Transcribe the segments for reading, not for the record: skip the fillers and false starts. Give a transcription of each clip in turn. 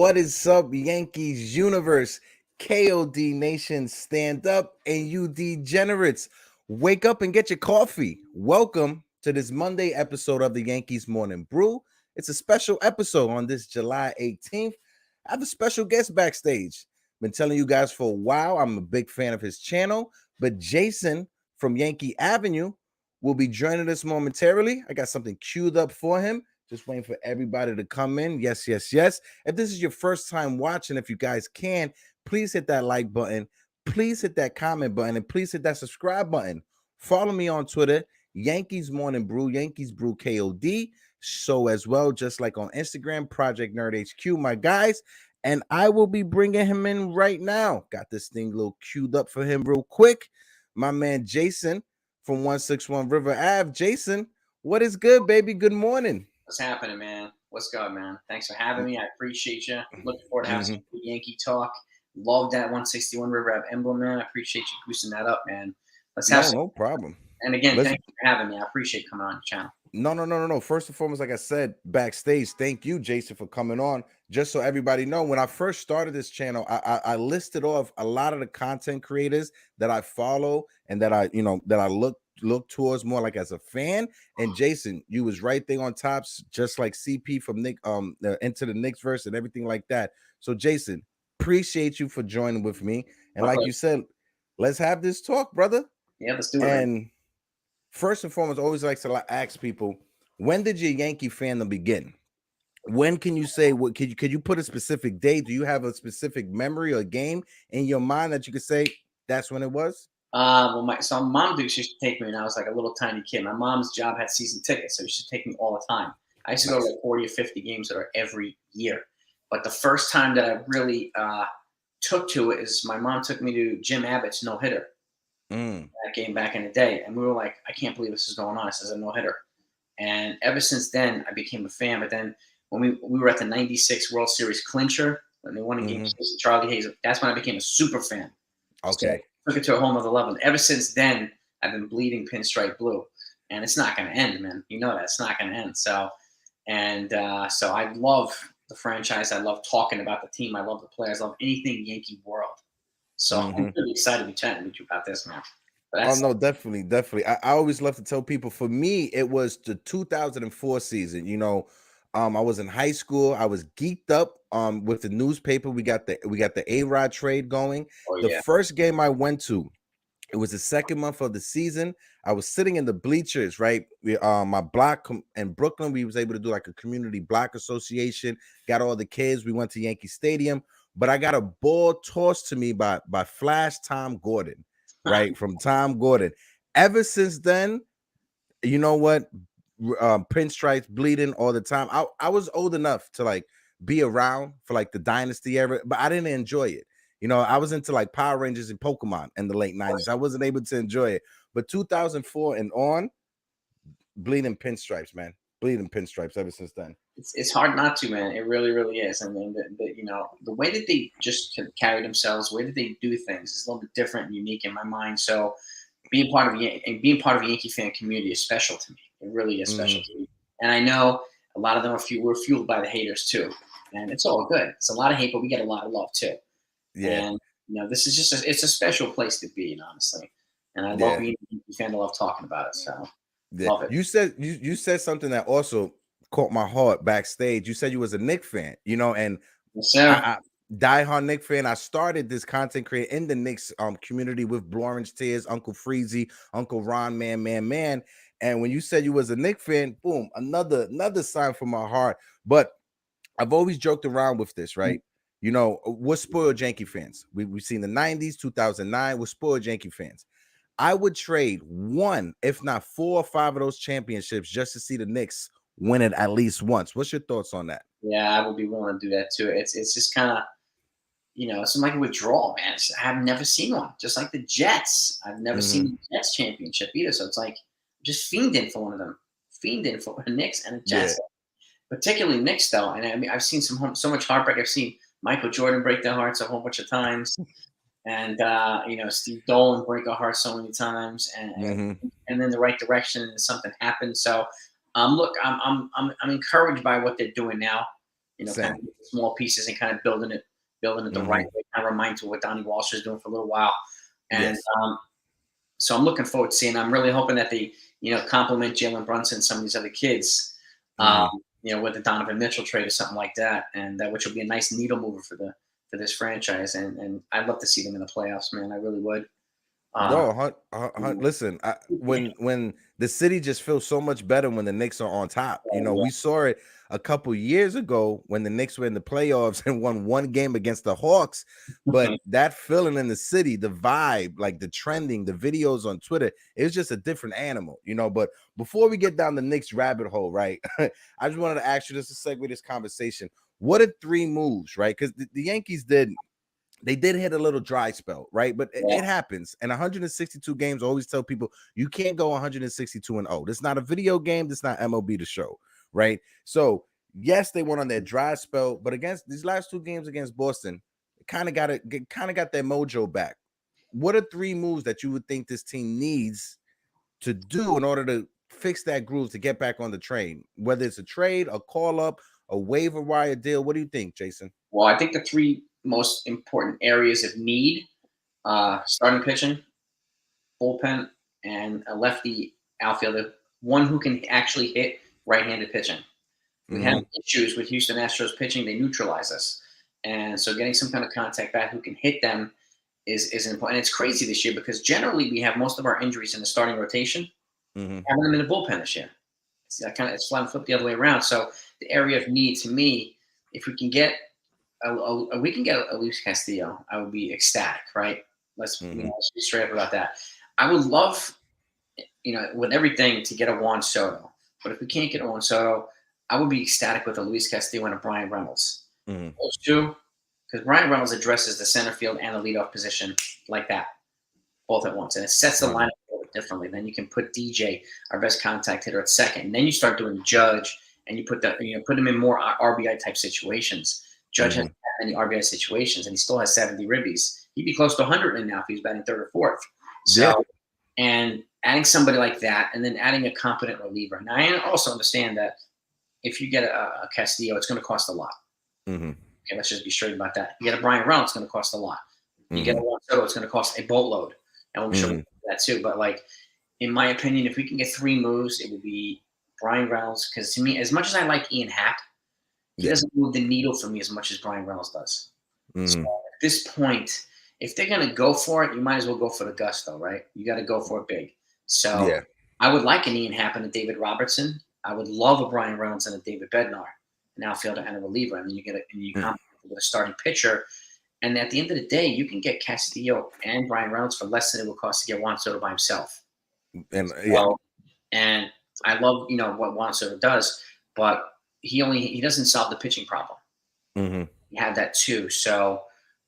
What is up, Yankees universe? KOD Nation, stand up, and you degenerates, wake up and get your coffee. Welcome to this Monday episode of the Yankees Morning Brew. It's a special episode on this July 18th. I have a special guest backstage. Been telling you guys for a while, I'm a big fan of his channel, but Jason from Yankee Avenue will be joining us momentarily. I got something queued up for him. Just waiting for everybody to come in. Yes, yes, yes. If this is your first time watching, if you guys can, please hit that like button. Please hit that comment button. And please hit that subscribe button. Follow me on Twitter, Yankees Morning Brew, Yankees Brew KOD. So as well, just like on Instagram, Project Nerd HQ, my guys. And I will be bringing him in right now. Got this thing a little queued up for him real quick. My man Jason from 161 River Ave. Jason, what is good, baby? Good morning. What's happening, man? What's going, man? Thanks for having me. I appreciate you. Looking forward to having some good Yankee talk. Love that 161 River Ave emblem, man. I appreciate you boosting that up, man. Let's have no problem. And again, thank you for having me. I appreciate coming on the channel. No. First and foremost, like I said, backstage, thank you, Jason, for coming on. Just so everybody know, when I first started this channel, I listed off a lot of the content creators that I follow and that I look towards more like as a fan. And Jason, you was right there on tops, just like CP from Nick Into the Knicks verse and everything like that. So Jason, appreciate you for joining with me. And like you said, let's have this talk, brother. Yeah, let's do it. And first and foremost, I always like to ask people, when did your Yankee fandom begin? When can you say, what could you put a specific date? Do you have a specific memory or game in your mind that you could say that's when it was? Well, my mom used to take me when I was like a little tiny kid. My mom's job had season tickets, so she used to take me all the time. I used to go to like 40 or 50 games that are every year. But the first time that I really took to it is my mom took me to Jim Abbott's no-hitter. That game back in the day, and we were like, I can't believe this is going on. It says a no-hitter. And ever since then, I became a fan. But then when we were at the 96 World Series clincher, when they won a game with Charlie Hayes, that's when I became a super fan. Okay. So took it to a whole nother level. Ever since then, I've been bleeding pinstripe blue. And it's not going to end, man. You know that. It's not going to end. So I love the franchise. I love talking about the team. I love the players. I love anything Yankee world. So I'm really excited to be chatting with you about this, man. Oh, no, definitely. I always love to tell people, for me, it was the 2004 season. I was in high school. I was geeked up with the newspaper. We got the A-Rod trade going. The first game I went to, it was the second month of the season. I was sitting in the bleachers, right? My block in Brooklyn, we was able to do like a community block association, got all the kids. We went to Yankee Stadium, but I got a ball tossed to me by Flash Tom Gordon, right? From Tom Gordon. Ever since then, you know what? Pinstripes bleeding all the time. I was old enough to like be around for like the dynasty era, but I didn't enjoy it. I was into like Power Rangers and Pokemon in the late 90s. I wasn't able to enjoy it. But 2004 and on, bleeding pinstripes, man. Bleeding pinstripes ever since then. It's hard not to, man. It really, really is. I mean, the way that they just carry themselves, the way that they do things is a little bit different and unique in my mind. So being part of a Yankee fan community is special to me. It really is special to me. And I know a lot of them were fueled by the haters too. And it's all good. It's a lot of hate, but we get a lot of love too. Yeah. And this is just it's a special place to be, honestly. And I love being a Yankee fan. I love talking about it. So love it. You said something that also caught my heart backstage. You said you was a Knicks fan, and yes, sir. diehard Knicks fan. I started this content creator in the Knicks community with Orange Tears, Uncle Freezy, Uncle Ron, man. And when you said you was a Knicks fan, boom, another sign from my heart. But I've always joked around with this, right? We're spoiled Yankee fans. We've seen the 90s, 2009. We're spoiled Yankee fans. I would trade one, if not 4 or 5 of those championships just to see the Knicks win it at least once. What's your thoughts on that? Yeah, I would be willing to do that too. It's just kind of, it's like a withdrawal, man. I've never seen one. Just like the Jets. I've never seen the Jets championship either. So it's like just fiending for one of them. Fiending for the Knicks and the Jets. Yeah. Particularly Knicks, though. And I mean, I've seen so much heartbreak. I've seen Michael Jordan break their hearts a whole bunch of times. And Steve Dolan break our hearts so many times, and then the right direction, and something happened. So, look, I'm encouraged by what they're doing now. kind of Same. small pieces and kind of building it the right way. Kind of reminds me of what Donnie Walsh is doing for a little while. And Yes. so I'm looking forward to seeing. I'm really hoping that they, compliment Jalen Brunson and some of these other kids, um, with the Donovan Mitchell trade or something like that, and which will be a nice needle mover for this franchise. And I'd love to see them in the playoffs, man. I really would. Uh, No, listen, when the city just feels so much better when the Knicks are on top. yeah, We saw it a couple years ago when the Knicks were in the playoffs and won one game against the Hawks. But that feeling in the city, the vibe, like the trending, the videos on Twitter, it was just a different animal, But before we get down the Knicks rabbit hole, right? I just wanted to ask you just to segue this conversation. What are 3 moves, right? Because the Yankees did hit a little dry spell, right? But it happens. And 162 games, I always tell people you can't go 162-0. This is not a video game. This is not MLB The Show, right? So yes, they went on their dry spell, but against these last 2 games against Boston, kind of got their mojo back. What are 3 moves that you would think this team needs to do in order to fix that groove to get back on the train? Whether it's a trade, a call up, a waiver wire deal. What do you think, Jason? well, I think the 3 most important areas of need: starting pitching, bullpen, and a lefty outfielder, one who can actually hit right-handed pitching. We have issues with Houston Astros pitching; they neutralize us, and so getting some kind of contact bat who can hit them is important. And it's crazy this year because generally we have most of our injuries in the starting rotation, having them in the bullpen this year. It's flipped the other way around. So the area of need to me, if we can get a Luis Castillo, I would be ecstatic, right? Let's be straight up about that. I would love, with everything, to get a Juan Soto. But if we can't get a Juan Soto, I would be ecstatic with a Luis Castillo and a Brian Reynolds. Those 2, because Brian Reynolds addresses the center field and the leadoff position like that, both at once. And it sets the lineup a little differently. Then you can put DJ, our best contact hitter, at second. And then you start doing Judge, and you put him in more RBI type situations. Judge has many RBI situations, and he still has 70 ribbies. He'd be close to 100 in now if he's batting 3rd or 4th. So, and adding somebody like that, and then adding a competent reliever. Now, I also understand that if you get a Castillo, it's going to cost a lot. Okay, let's just be straight about that. You get a Brian Reynolds, it's going to cost a lot. You get a Juan Soto, it's going to cost a boatload. And we'll show that too. But, in my opinion, if we can get 3 moves, it would be Brian Reynolds. Because to me, as much as I like Ian Happ, he doesn't move the needle for me as much as Brian Reynolds does. So at this point, if they're going to go for it, you might as well go for the gusto, right? You got to go for it big. So I would like an Ian Happ and a David Robertson. I would love a Brian Reynolds and a David Bednar, an outfielder and a reliever. And then you complement with a starting pitcher. And at the end of the day, you can get Castillo and Brian Reynolds for less than it would cost to get Juan Soto by himself. And I love what Juan Soto does, but he doesn't solve the pitching problem. You have that too. So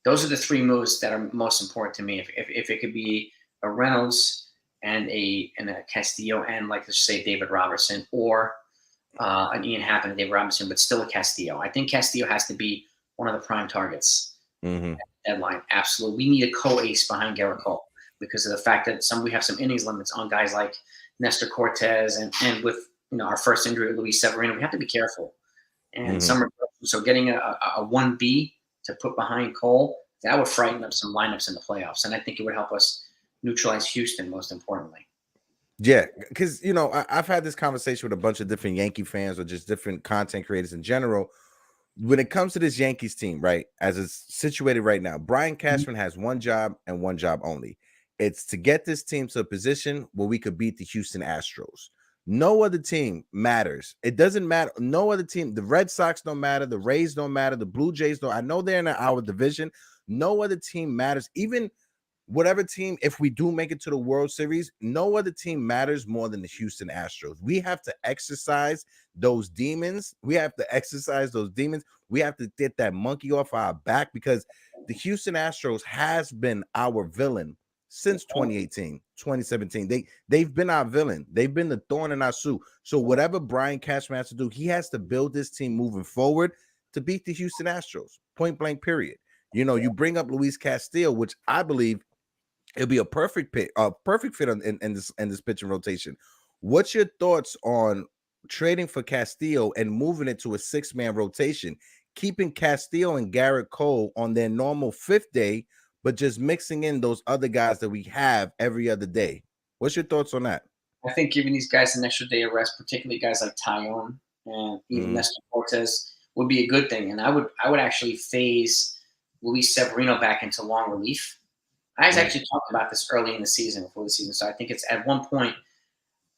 those are the 3 moves that are most important to me. If it could be a Reynolds and a Castillo and, like, let's say David Robertson, or an Ian Happ and a David Robertson, but still a Castillo. I think Castillo has to be one of the prime targets. Deadline, absolutely. We need a co-ace behind Garrett Cole because of the fact that we have some innings limits on guys like Nestor Cortez, and with our first injury, Luis Severino, we have to be careful. And so getting a 1B to put behind Cole, that would frighten up some lineups in the playoffs, and I think it would help us neutralize Houston most importantly. Yeah, because I've had this conversation with a bunch of different Yankee fans or just different content creators in general. When it comes to this Yankees team, right, as it's situated right now, Brian Cashman has one job and one job only. It's to get this team to a position where we could beat the Houston Astros. No other team matters. It doesn't matter. No other team. The Red Sox don't matter. The Rays don't matter. The Blue Jays don't. I know they're in our division. No other team matters. Even whatever team, if we do make it to the World Series, no other team matters more than the Houston Astros. We have to exercise those demons. We have to get that monkey off our back, because the Houston Astros has been our villain since 2018, 2017. They've been our villain. They've been the thorn in our suit. So whatever Brian Cashman has to do, he has to build this team moving forward to beat the Houston Astros. Point blank, period. You bring up Luis Castillo, which I believe it'll be a perfect fit in this pitching rotation. What's your thoughts on trading for Castillo and moving it to a 6-man rotation? keeping Castillo and Garrett Cole on their normal fifth day, but just mixing in those other guys that we have every other day. What's your thoughts on that? I think giving these guys an extra day of rest, particularly guys like Tyone and even Nestor Cortez, would be a good thing. And I would actually phase Luis Severino back into long relief. I was actually talking about this early in the season, before the season. So I think it's at one point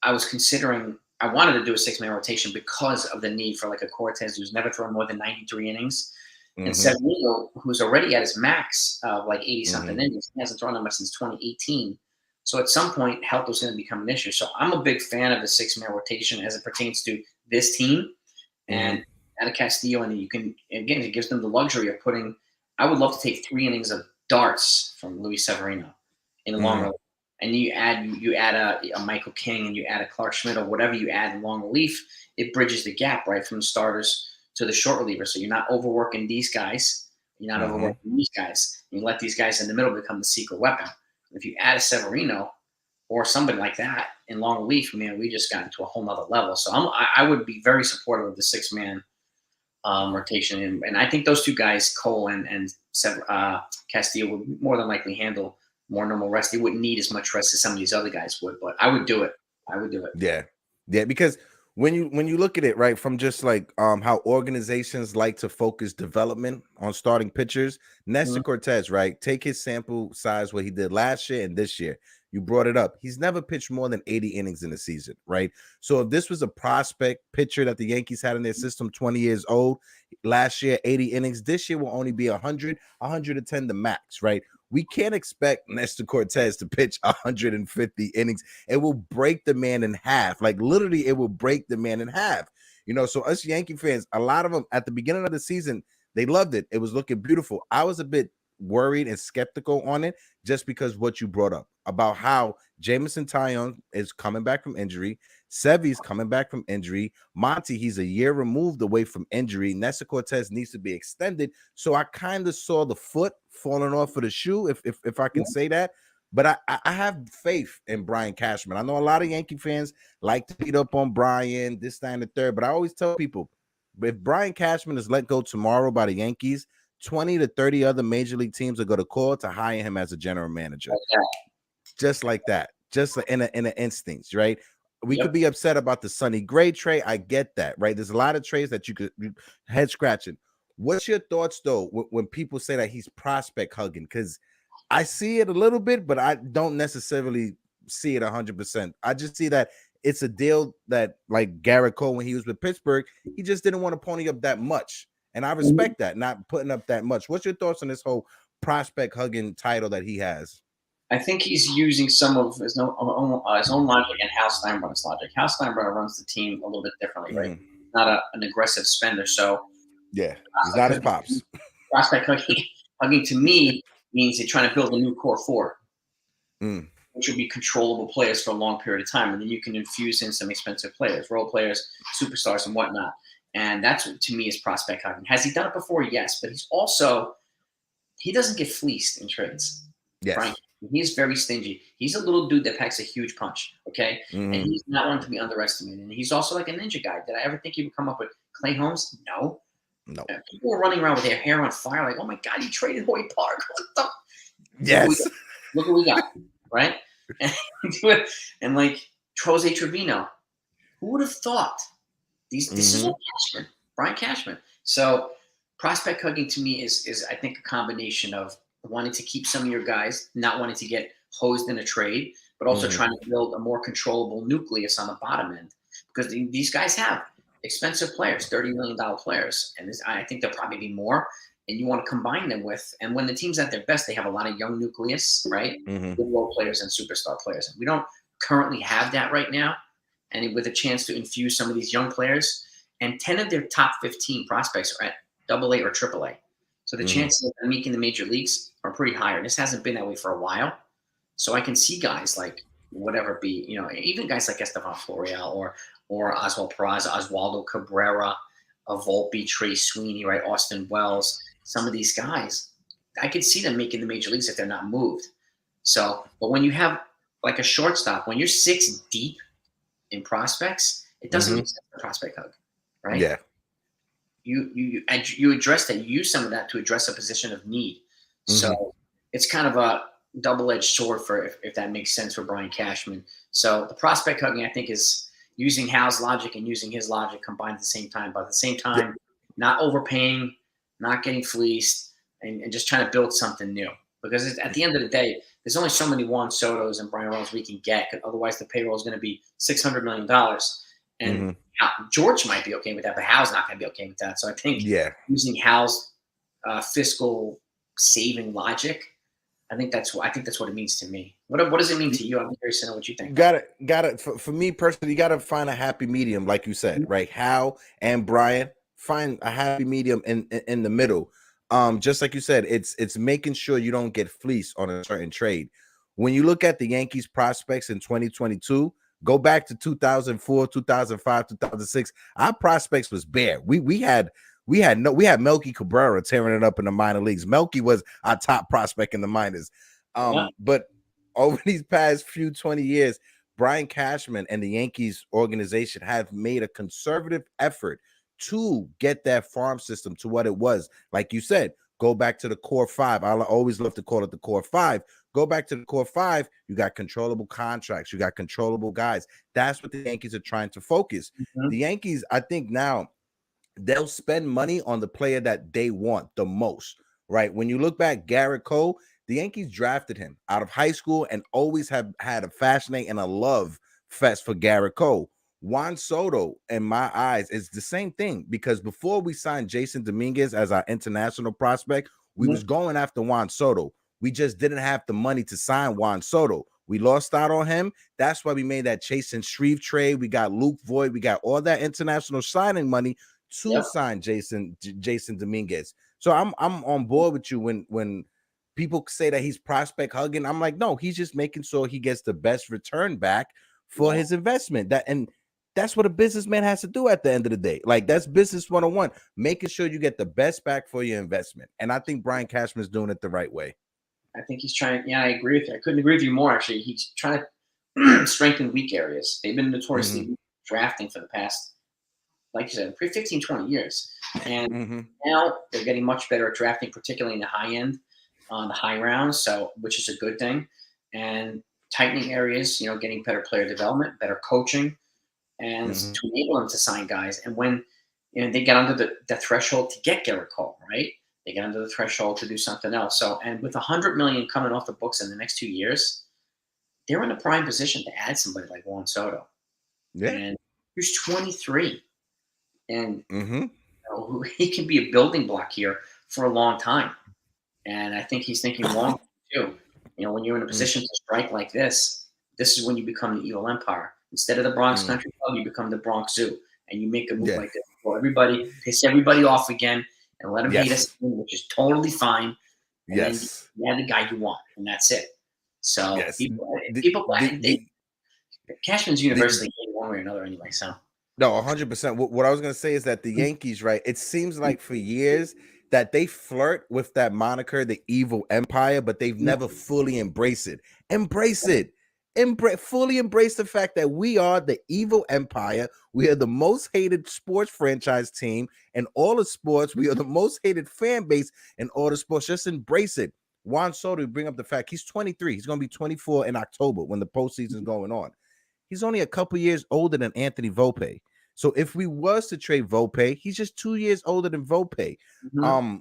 I was considering, I wanted to do a 6-man rotation because of the need for like a Cortez who's never thrown more than 93 innings. And Severino, who's already at his max of like 80-something innings, he hasn't thrown that much since 2018. So at some point, health was going to become an issue. So I'm a big fan of the 6-man rotation as it pertains to this team. And out of Castillo, and you can, again, it gives them the luxury of putting, I would love to take 3 innings of darts from Luis Severino in a long relief. And you add a Michael King and you add a Clark Schmidt or whatever you add in long relief, it bridges the gap, right, from the starters to the short reliever. So you're not overworking these guys. You're not overworking these guys. You let these guys in the middle become the secret weapon. If you add a Severino or somebody like that in long relief, man, we just got into a whole nother level. So I would be very supportive of the 6-man rotation. And I think those two guys, Cole and Castillo, would more than likely handle more normal rest. They wouldn't need as much rest as some of these other guys would, but I would do it. I would do it. Yeah, because when you look at it, right, from just like how organizations like to focus development on starting pitchers, Nestor Cortez, right, take his sample size, what he did last year and this year. You brought it up. He's never pitched more than 80 innings in a season, right? So if this was a prospect pitcher that the Yankees had in their system, 20 years old, last year 80 innings, this year will only be 100, 110 the max, right? We can't expect Nestor Cortez to pitch 150 innings. It will break the man in half. Like literally, it will break the man in half. You know, so us Yankee fans, a lot of them at the beginning of the season, they loved it. It was looking beautiful. I was a bit worried and skeptical on it just because what you brought up about how Jameson Taillon is coming back from injury. Sevy's coming back from injury. Monty, he's a year removed away from injury. Nestor Cortez needs to be extended. So I kind of saw the foot falling off of the shoe, if I can say that. But I have faith in Brian Cashman. I know a lot of Yankee fans like to beat up on Brian, this, that, and the third. But I always tell people, if Brian Cashman is let go tomorrow by the Yankees, 20 to 30 other major league teams are going to call to hire him as a general manager. Just like that. Just in an instinct, right? We could be upset about the Sonny Gray trade. I get that, right? There's a lot of trades that you could head scratching. What's your thoughts, though, when people say that he's prospect hugging? Because I see it a little bit, but I don't necessarily see it 100%. I just see that it's a deal that, like Garrett Cole, when he was with Pittsburgh, he just didn't want to pony up that much. And I respect that, not putting up that much. What's your thoughts on this whole prospect hugging title that he has? I think he's using some of his own logic and Hal Steinbrenner's logic. Hal Steinbrenner runs the team a little bit differently, right? Not an aggressive spender. So yeah, he's not his pops. Prospect hugging to me means they're trying to build a new core four, which will be controllable players for a long period of time. And then you can infuse in some expensive players, role players, superstars, and whatnot. And that's what, to me, is prospect hugging. Has he done it before? Yes. But he doesn't get fleeced in trades. Yes. Frank, he's very stingy. He's a little dude that packs a huge punch, okay? And he's not one to be underestimated. And he's also like a ninja guy. Did I ever think he would come up with Clay Holmes? No. People were running around with their hair on fire like, oh, my God, he traded Hoy Park. What the? Yes. Look what we got, right? And like Jose Trevino. Who would have thought? This is all Cashman, Brian Cashman. So prospect hugging to me is I think a combination of wanting to keep some of your guys, not wanting to get hosed in a trade, but also trying to build a more controllable nucleus on the bottom end. Because these guys have expensive players, $30 million players. And I think there'll probably be more. And you want to combine them with, and when the team's at their best, they have a lot of young nucleus, right? Good role players and superstar players. And we don't currently have that right now. And with a chance to infuse some of these young players, and 10 of their top 15 prospects are at AA or AAA. So the chances of them making the major leagues are pretty high. And this hasn't been that way for a while. So I can see guys like whatever it be, even guys like Estevan Florial or Oswald Peraza, Oswaldo Cabrera, Volpe, Trey Sweeney, right? Austin Wells. Some of these guys, I could see them making the major leagues if they're not moved. So, but when you have like a shortstop, when you're 6 deep in prospects, it doesn't make sense for prospect hug, right? Yeah. you address that. You use some of that to address a position of need. Mm-hmm. So it's kind of a double-edged sword for if that makes sense for Brian Cashman. So the prospect hugging, I think, is using Hal's logic and using his logic combined at the same time. But at the same Yeah, time, not overpaying, not getting fleeced, and just trying to build something new. Because at the end of the day, there's only so many Juan Sotos and Brian Reynolds we can get. Otherwise, the payroll is going to be $600 million. And mm-hmm. George might be okay with that, but Hal's not going to be okay with that. So I think Yeah. using Hal's fiscal saving logic, I think that's what it means to me. What does it mean to you? I'm curious to know what you think. Got it. For me personally, you got to find a happy medium, like you said, right? Hal and Brian, find a happy medium in the middle. Just like you said, it's making sure you don't get fleeced on a certain trade. When you look at the Yankees prospects in 2022, go back to 2004, 2005, 2006. Our prospects was bare. We had Melky Cabrera tearing it up in the minor leagues. Melky was our top prospect in the minors. Yeah. But over these past 20 years, Brian Cashman and the Yankees organization have made a conservative effort to get that farm system to what it was. Like you said, go back to the core five. I always love to call it the core five. Go back to the core five. You got controllable contracts. You got controllable guys. That's what the Yankees are trying to focus. Mm-hmm. The Yankees, I think now, they'll spend money on the player that they want the most, right? When you look back, Garrett Cole, the Yankees drafted him out of high school and always have had a fascinate and a love fest for Garrett Cole. Juan Soto, in my eyes, is the same thing because before we signed Jason Dominguez as our international prospect, we was going after Juan Soto. We just didn't have the money to sign Juan Soto. We lost out on him. That's why we made that Chase and Shreve trade. We got Luke Voigt. We got all that international signing money to sign Jason Dominguez. So I'm on board with you when people say that he's prospect hugging. I'm like, no, he's just making sure he gets the best return back for his investment. That's what a businessman has to do at the end of the day. Like that's business 101, making sure you get the best back for your investment. And I think Brian Cashman is doing it the right way. I think he's trying. Yeah, I agree with you. I couldn't agree with you more. Actually, he's trying to strengthen weak areas. They've been notoriously drafting for the past, like you said, 15, 20 years. And now they're getting much better at drafting, particularly in the high end, on the high rounds, so which is a good thing. And tightening areas, getting better player development, better coaching, and to enable them to sign guys. And when they get under the threshold to get Garrett Cole, right? They get under the threshold to do something else. So, and with $100 million coming off the books in the next 2 years, they're in a prime position to add somebody like Juan Soto. Yeah. And he's 23. And he can be a building block here for a long time. And I think he's thinking long too. When you're in a position to strike like this is when you become the evil empire. Instead of the Bronx Country Club, you become the Bronx Zoo. And you make a move like this for everybody, piss everybody off again, and let them hate us, which is totally fine. And then you have the guy you want, and that's it. So Cashman's universally hated one way or another anyway. So no, 100%. What I was gonna say is that the Yankees, right? It seems like for years that they flirt with that moniker, the evil empire, but they've never fully embraced it. Embrace it. Fully embrace the fact that we are the evil empire. We are the most hated sports franchise team in all of sports. We are the most hated fan base in all the sports. Just embrace it. Juan Soto, bring up the fact he's 23. He's going to be 24 in October when the postseason is going on. He's only a couple years older than Anthony Volpe. So if we was to trade Volpe, he's just 2 years older than Volpe.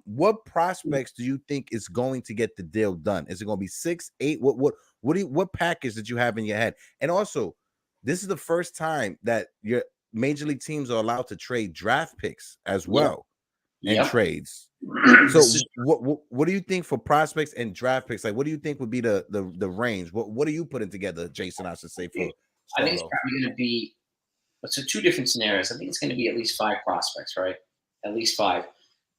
What prospects do you think is going to get the deal done? Is it going to be 6, 8? What package did you have in your head? And also, this is the first time that your major league teams are allowed to trade draft picks as well in trades. So what do you think for prospects and draft picks? Like, what do you think would be the range? What are you putting together, Jason? I should say for I think it's probably going to be. So 2 different scenarios. I think it's going to be at least 5 prospects, right? At least 5.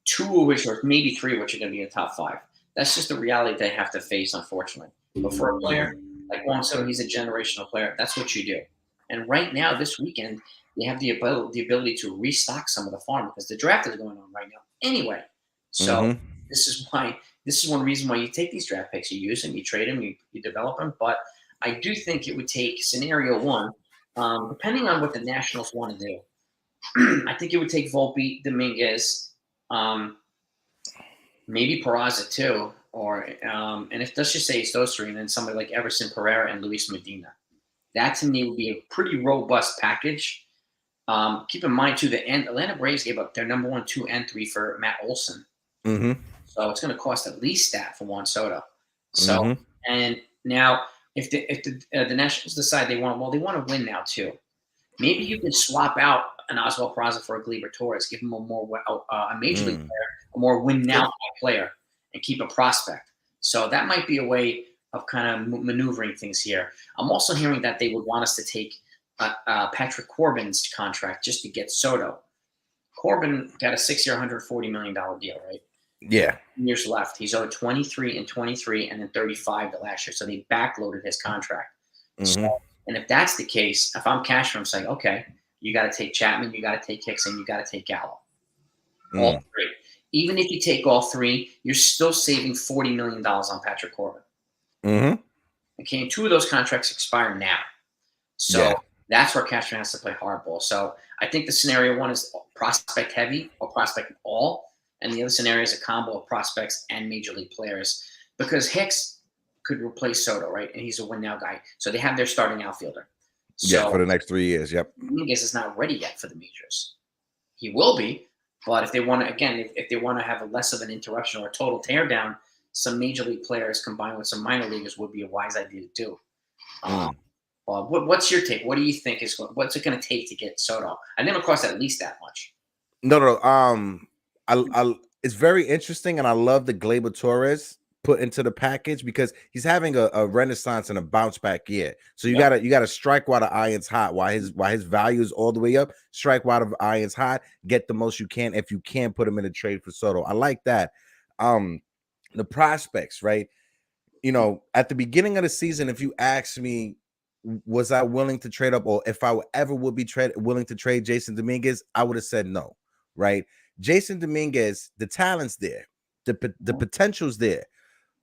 2 of which, or maybe 3 of which are going to be in the top 5. That's just the reality they have to face, unfortunately. But for a player like Juan Soto, he's a generational player. That's what you do. And right now, this weekend, they have the ability to restock some of the farm because the draft is going on right now anyway. So this is one reason why you take these draft picks. You use them, you trade them, you develop them. But I do think it would take scenario 1, depending on what the Nationals want to do. I think it would take Volpe, Dominguez, maybe Peraza too, or and if let's just say it's those three, and then somebody like Everson Pereira and Luis Medina. That to me would be a pretty robust package. Keep in mind too, the Atlanta Braves gave up their number 1, 2, and 3 for Matt Olson, so it's going to cost at least that for Juan Soto. So and now if the Nationals decide they want to win now too, maybe you can swap out an Oswald Peraza for a Gleyber Torres, give him a major league player, a more win now player, and keep a prospect. So that might be a way of kind of maneuvering things here. I'm also hearing that they would want us to take Patrick Corbin's contract just to get Soto. Corbin got a 6-year, $140 million deal, right? Yeah. Years left. He's owed 23 and 23 and then 35 the last year. So they backloaded his contract. So, and if that's the case, if I'm Cashman, I'm saying, okay, you got to take Chapman, you got to take Hickson, you got to take Gallo. All three. Even if you take all three, you're still saving $40 million on Patrick Corbin. Okay, and 2 of those contracts expire now. So that's where Cashman has to play hardball. So I think the scenario one is prospect heavy or prospect all. And the other scenario is a combo of prospects and major league players, because Hicks could replace Soto, right? And he's a win now guy. So they have their starting outfielder. So for the next 3 years. Yep. Dominguez is not ready yet for the majors. He will be, but if they want to, again, if they want to have a less of an interruption or a total teardown, some major league players combined with some minor leaguers would be a wise idea to do. What's your take? What do you think what's it going to take to get Soto? I think it'll cost at least that much. No. It's very interesting, and I love the Gleyber Torres put into the package because he's having a renaissance and a bounce back year. So you gotta strike while the iron's hot, while his value is all the way up. Strike while the iron's hot, get the most you can. If you can, put him in a trade for Soto. I like that. The prospects, right? You know, at the beginning of the season, if you asked me, was I willing to trade up, or if I ever would be willing to trade Jason Dominguez, I would have said no, right? Jason Dominguez, the talent's there, the potential's there,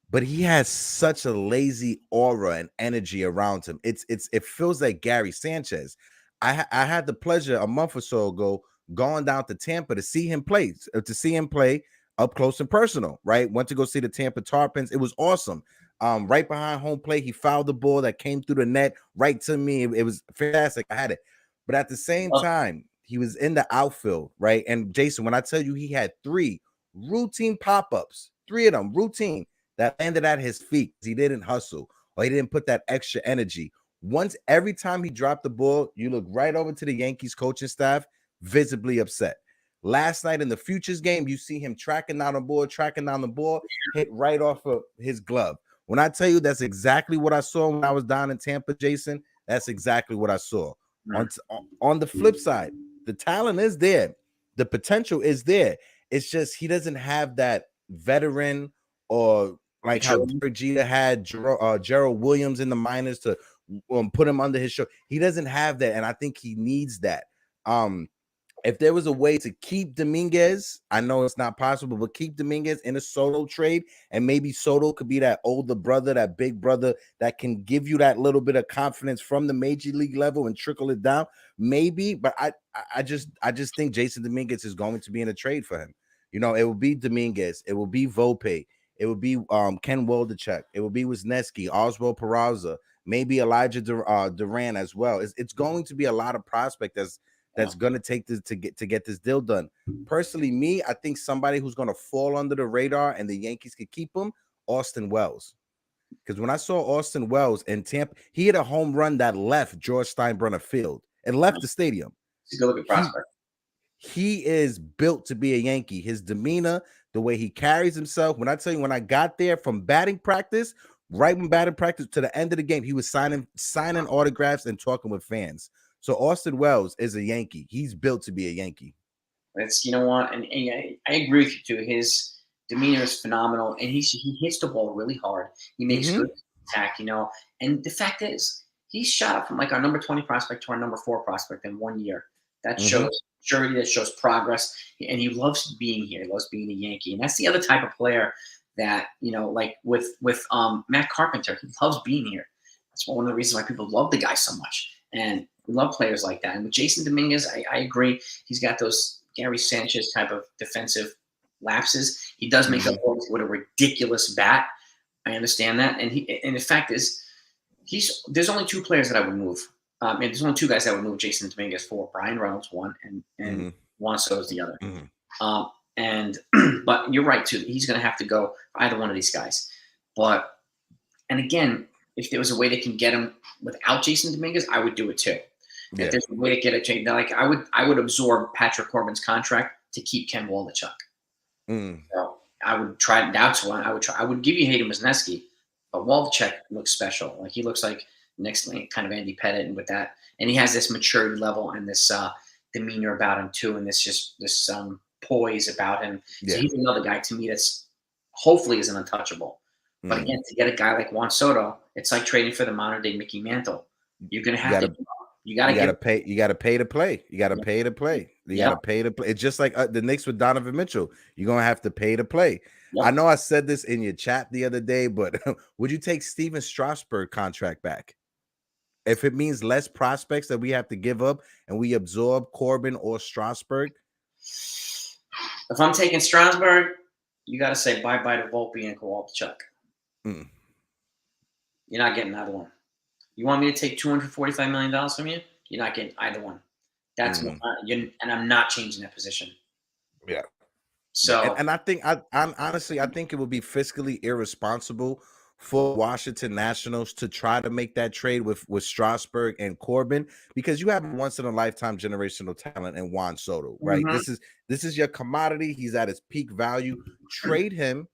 but he has such a lazy aura and energy around him. It feels like Gary Sanchez. I had the pleasure a month or so ago going down to Tampa to see him play up close and personal, right? Went to go see the Tampa Tarpons. It was awesome. Right behind home plate, he fouled the ball that came through the net right to me. It was fantastic. I had it. But at the same time, he was in the outfield, right? And Jason, when I tell you he had 3 routine pop-ups, 3 of them routine, that landed at his feet. He didn't hustle or he didn't put that extra energy. Every time he dropped the ball, you look right over to the Yankees coaching staff, visibly upset. Last night in the Futures game, you see him tracking down the ball, hit right off of his glove. When I tell you that's exactly what I saw when I was down in Tampa, Jason, that's exactly what I saw. On the flip side, the talent is there. The potential is there. It's just he doesn't have that veteran or like how Derek Jeter had Gerald Williams in the minors to put him under his show. He doesn't have that, and I think he needs that. If there was a way to keep Dominguez, I know it's not possible, but keep Dominguez in a Soto trade, and maybe Soto could be that older brother, that big brother that can give you that little bit of confidence from the major league level and trickle it down. Maybe, but I just think Jason Dominguez is going to be in a trade for him. You know, it will be Dominguez, it will be Volpe, it will be Ken Waldachuk, it will be Wisniewski, Oswald Peraza, maybe Elijah Duran as well. It's going to be a lot of prospect that's going to take this to get this deal done. Personally, I think somebody who's going to fall under the radar and the Yankees could keep him, Austin Wells. Because when I saw Austin Wells in Tampa, he hit a home run that left George Steinbrenner Field and left the stadium. He's a good-looking prospect. He is built to be a Yankee. His demeanor, the way he carries himself. When I tell you, when I got there from batting practice, right when batting practice to the end of the game, he was signing autographs and talking with fans. So Austin Wells is a Yankee. He's built to be a Yankee. It's, you know what, and I agree with you too. His demeanor is phenomenal, and he hits the ball really hard. He makes good attack, you know. And the fact is, he's shot up from like our number 20 prospect to our number 4 prospect in 1 year. That shows maturity, that shows progress, and he loves being here. He loves being a Yankee, and that's the other type of player that, you know, like with Matt Carpenter, he loves being here. That's one of the reasons why people love the guy so much. And We love players like that. And with Jason Dominguez, I agree. He's got those Gary Sanchez type of defensive lapses. He does make up for it with a ridiculous bat. I understand that. And the fact is, there's only two players that I would move. And there's only two guys that would move Jason Dominguez for. Brian Reynolds, one, and Juan Soto is the other. But you're right too. He's going to have to go for either one of these guys. And again, if there was a way they can get him without Jason Dominguez, I would do it too. Yeah. If there's a way to get a change, like I would absorb Patrick Corbin's contract to keep Ken Waldichuk. So I would try. That's one I would try. I would give you Hayden Wesneski, but Waldichuk looks special. Like he looks like next kind of Andy Pettit, and with that, and he has this maturity level and this demeanor about him too, and this poise about him. Yeah. So he's another guy to me that's hopefully isn't untouchable. But again, to get a guy like Juan Soto, it's like trading for the modern day Mickey Mantle. You're gonna have to. You gotta pay. You gotta pay to play. You gotta pay to play. You gotta pay to play. It's just like the Knicks with Donovan Mitchell. You're gonna have to pay to play. Yep. I know I said this in your chat the other day, but would you take Steven Strasburg contract back if it means less prospects that we have to give up and we absorb Corbin or Strasburg? If I'm taking Strasburg, you got to say bye-bye to Volpe and Kowalczyk. You're not getting either one. You want me to take $245 million from you? You're not getting either one. That's and I'm not changing that position. Yeah. So and I think I'm honestly, I think it would be fiscally irresponsible for Washington Nationals to try to make that trade with Strasburg and Corbin, because you have a once in a lifetime generational talent in Juan Soto, right? This is your commodity. He's at his peak value. Trade him,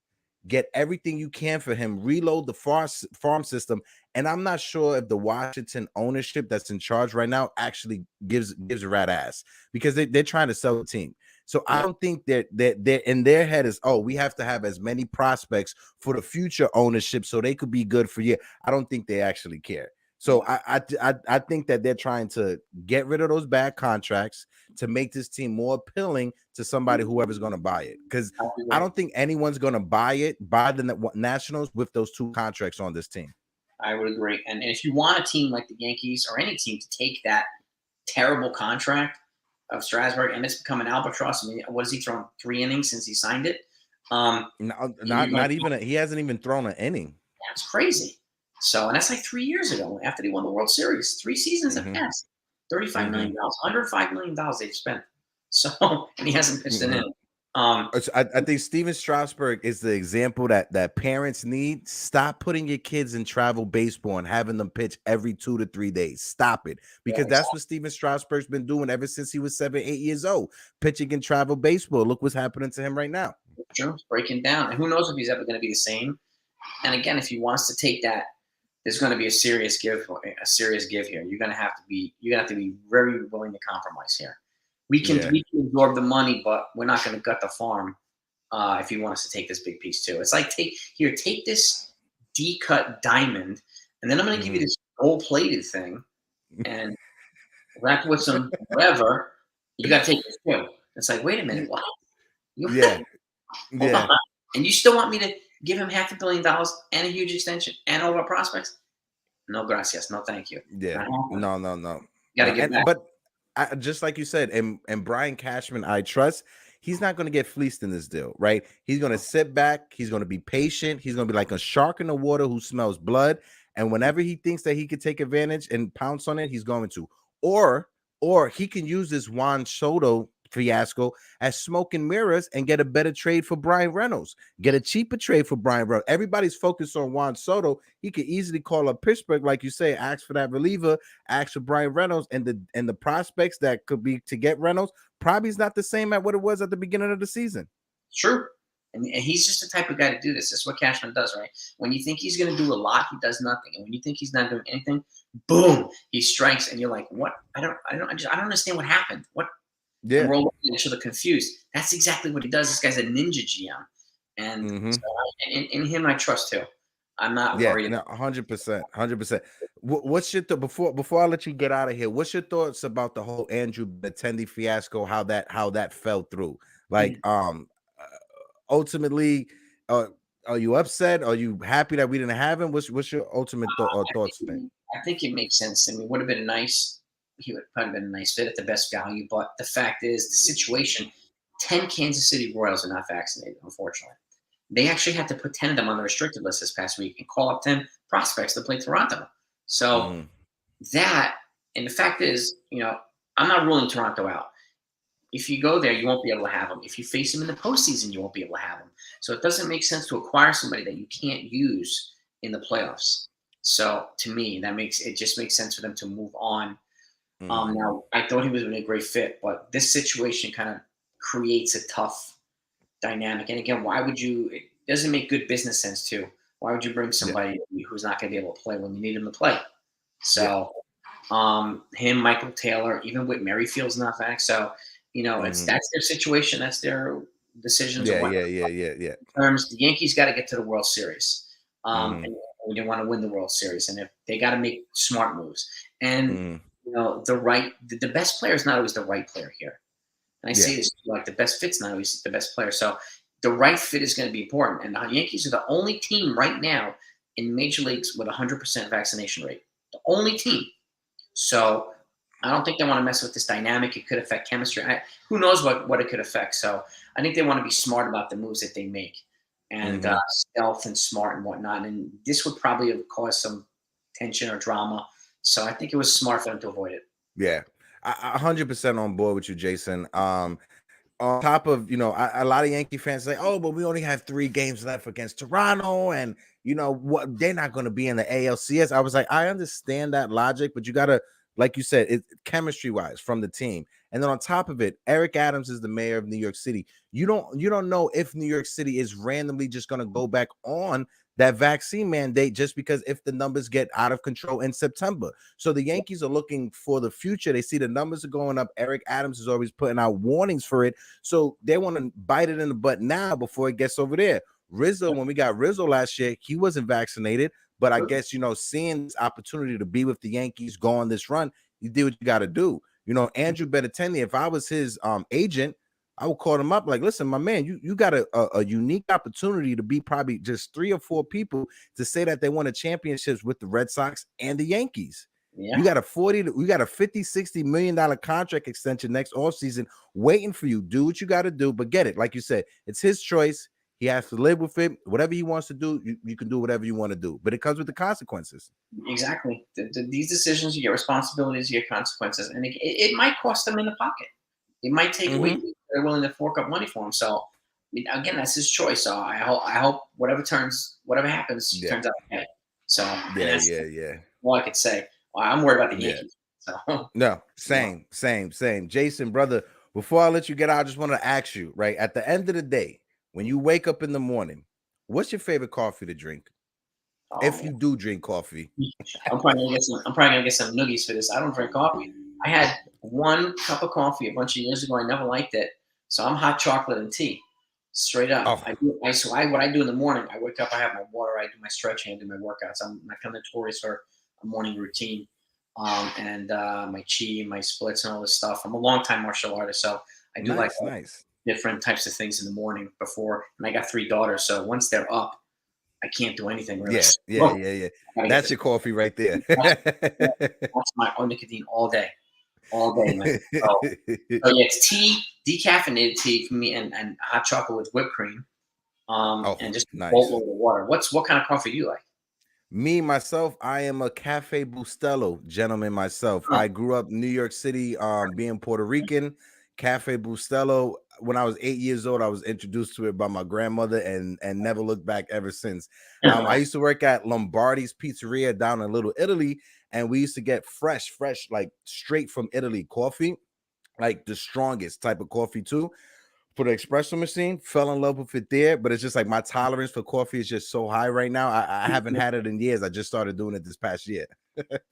get everything you can for him, reload the farm system. And I'm not sure if the Washington ownership that's in charge right now actually gives a rat ass, because they're trying to sell the team. So I don't think that they're in their head is, oh, we have to have as many prospects for the future ownership so they could be good for you. I don't think they actually care. So I think that they're trying to get rid of those bad contracts to make this team more appealing to somebody, whoever's going to buy it. Because I don't think anyone's going to buy the Nationals with those two contracts on this team. I would agree. And if you want a team like the Yankees or any team to take that terrible contract of Strasburg, and it's become an albatross. I mean, what has he thrown? 3 innings since he signed it? Not even. He hasn't even thrown an inning. That's crazy. So, and that's like 3 years ago after they won the World Series. 3 seasons have passed. $35 million, $105 million they've spent. So, and he hasn't pitched an inning. I think Steven Strasburg is the example that parents need. Stop putting your kids in travel baseball and having them pitch every 2 to 3 days. Stop it, because that's what Steven Strasburg's been doing ever since he was 7, 8 years old, pitching in travel baseball. Look what's happening to him right now. Sure, breaking down, and who knows if he's ever going to be the same. And again, if he wants to take that, there's going to be a serious give here. You're going to have to be very willing to compromise here. We can absorb the money, but we're not going to gut the farm if you want us to take this big piece too. It's like, take this D-cut diamond, and then I'm going to give you this gold-plated thing, and wrap with some whatever. You got to take this too. It's like, wait a minute, what? Hold on. And you still want me to give him $500 million and a huge extension and all of our prospects? No, gracias. No, thank you. Yeah. No. You got to get back. But just like you said, and Brian Cashman, I trust, he's not going to get fleeced in this deal, right? He's going to sit back. He's going to be patient. He's going to be like a shark in the water who smells blood. And whenever he thinks that he could take advantage and pounce on it, he's going to. Or he can use this Juan Soto fiasco as smoke and mirrors and get a better trade for Brian Reynolds, get a cheaper trade for Brian Reynolds. Everybody's focused on Juan Soto. He could easily call up Pittsburgh, like you say, ask for that reliever, ask for Brian Reynolds, and the prospects that could be to get Reynolds probably is not the same at what it was at the beginning of the season. True. And he's just the type of guy to do this. This is what Cashman does, right? When you think he's going to do a lot, he does nothing. And when you think he's not doing anything, boom, he strikes, and you're like, what? I don't understand what happened. What? Yeah. Roll each other confused. That's exactly what he does. This guy's a ninja GM, and so in him I trust too. I'm not worried. No, 100%. What's your before I let you get out of here? What's your thoughts about the whole Andrew Benintendi fiasco? How that fell through? Like, ultimately, are you upset? Are you happy that we didn't have him? What's your ultimate thoughts? I think it makes sense. I mean, it would have been nice he would probably been a nice fit at the best value. But the fact is, the situation: 10 Kansas City Royals are not vaccinated, unfortunately. They actually had to put 10 of them on the restricted list this past week and call up 10 prospects to play Toronto. So that, and the fact is, I'm not ruling Toronto out. If you go there, you won't be able to have them. If you face them in the postseason, you won't be able to have them. So it doesn't make sense to acquire somebody that you can't use in the playoffs. So to me, it just makes sense for them to move on. Now, I thought he was a great fit, but this situation kind of creates a tough dynamic. And again, it doesn't make good business sense too. Why would you bring somebody who's not going to be able to play when you need him to play? So him, Michael Taylor, even Whit Merrifield's not back. So, that's their situation. That's their decisions. Yeah. In terms, the Yankees got to get to the World Series. And we didn't want to win the World Series. And if they got to make smart moves. And, the best player is not always the right player here. And I say this, like, the best fit's not always the best player. So the right fit is going to be important. And the Yankees are the only team right now in major leagues with 100% vaccination rate. The only team. So I don't think they want to mess with this dynamic. It could affect chemistry. Who knows what it could affect. So I think they want to be smart about the moves that they make, and stealth and smart and whatnot. And this would probably have caused some tension or drama. So I think it was smart for them to avoid it. Yeah, 100% on board with you, Jason. On top of, a lot of Yankee fans say, oh, but we only have 3 games left against Toronto, and what, they're not going to be in the ALCS. I was like, I understand that logic, but you got to, like you said, it chemistry wise from the team. And then on top of it, Eric Adams is the mayor of New York City. You don't know if New York City is randomly just going to go back on that vaccine mandate just because if the numbers get out of control in September. So the Yankees are looking for the future. They see the numbers are going up. Eric Adams is always putting out warnings for it. So they want to bite it in the butt now before it gets over there. Rizzo, when we got Rizzo last year, he wasn't vaccinated. But I guess, seeing this opportunity to be with the Yankees, go on this run, you do what you got to do. Andrew Benintendi, if I was his agent, I would call him up like, listen, my man, you got a unique opportunity to be probably just 3 or 4 people to say that they won a championships with the Red Sox and the Yankees. Yeah. You got a $50-60 million contract extension next offseason waiting for you. Do what you got to do, but get it. Like you said, it's his choice. He has to live with it. Whatever he wants to do, you can do whatever you want to do. But it comes with the consequences. Exactly. These decisions, you get responsibilities, you get consequences. And it might cost them in the pocket. It might take away. They're willing to fork up money for him. So, again, that's his choice. So I hope whatever happens, turns out okay. So yeah. All I could say. Well, I'm worried about the Yankees. So. No, same. Jason, brother, before I let you get out, I just want to ask you, right, at the end of the day, when you wake up in the morning, what's your favorite coffee to drink? If you do drink coffee. I'm probably gonna get some noogies for this. I don't drink coffee. I had 1 cup of coffee a bunch of years ago. I never liked it. So I'm hot chocolate and tea. Straight up. Oh. What I do in the morning, I wake up, I have my water, I do my stretching, I do my workouts. I'm kind of notorious for a morning routine. And my chi, my splits and all this stuff. I'm a long-time martial artist, so I do nice. Different types of things in the morning before. And I got 3 daughters, so once they're up, I can't do anything really. Yeah. That's your coffee right there. That's my nicotine all day, man. So it's tea, decaffeinated tea for me, and hot chocolate with whipped cream, and just a boatload of water. What kind of coffee do you like? Me, myself, I am a Cafe Bustelo gentleman myself. I grew up in New York City, being Puerto Rican. Cafe Bustelo, when I was 8 years old, I was introduced to it by my grandmother and never looked back ever since. I used to work at Lombardi's Pizzeria down in Little Italy, and we used to get fresh, like straight from Italy coffee, like the strongest type of coffee too. For the espresso machine, fell in love with it there, but it's just like my tolerance for coffee is just so high right now. I haven't had it in years. I just started doing it this past year.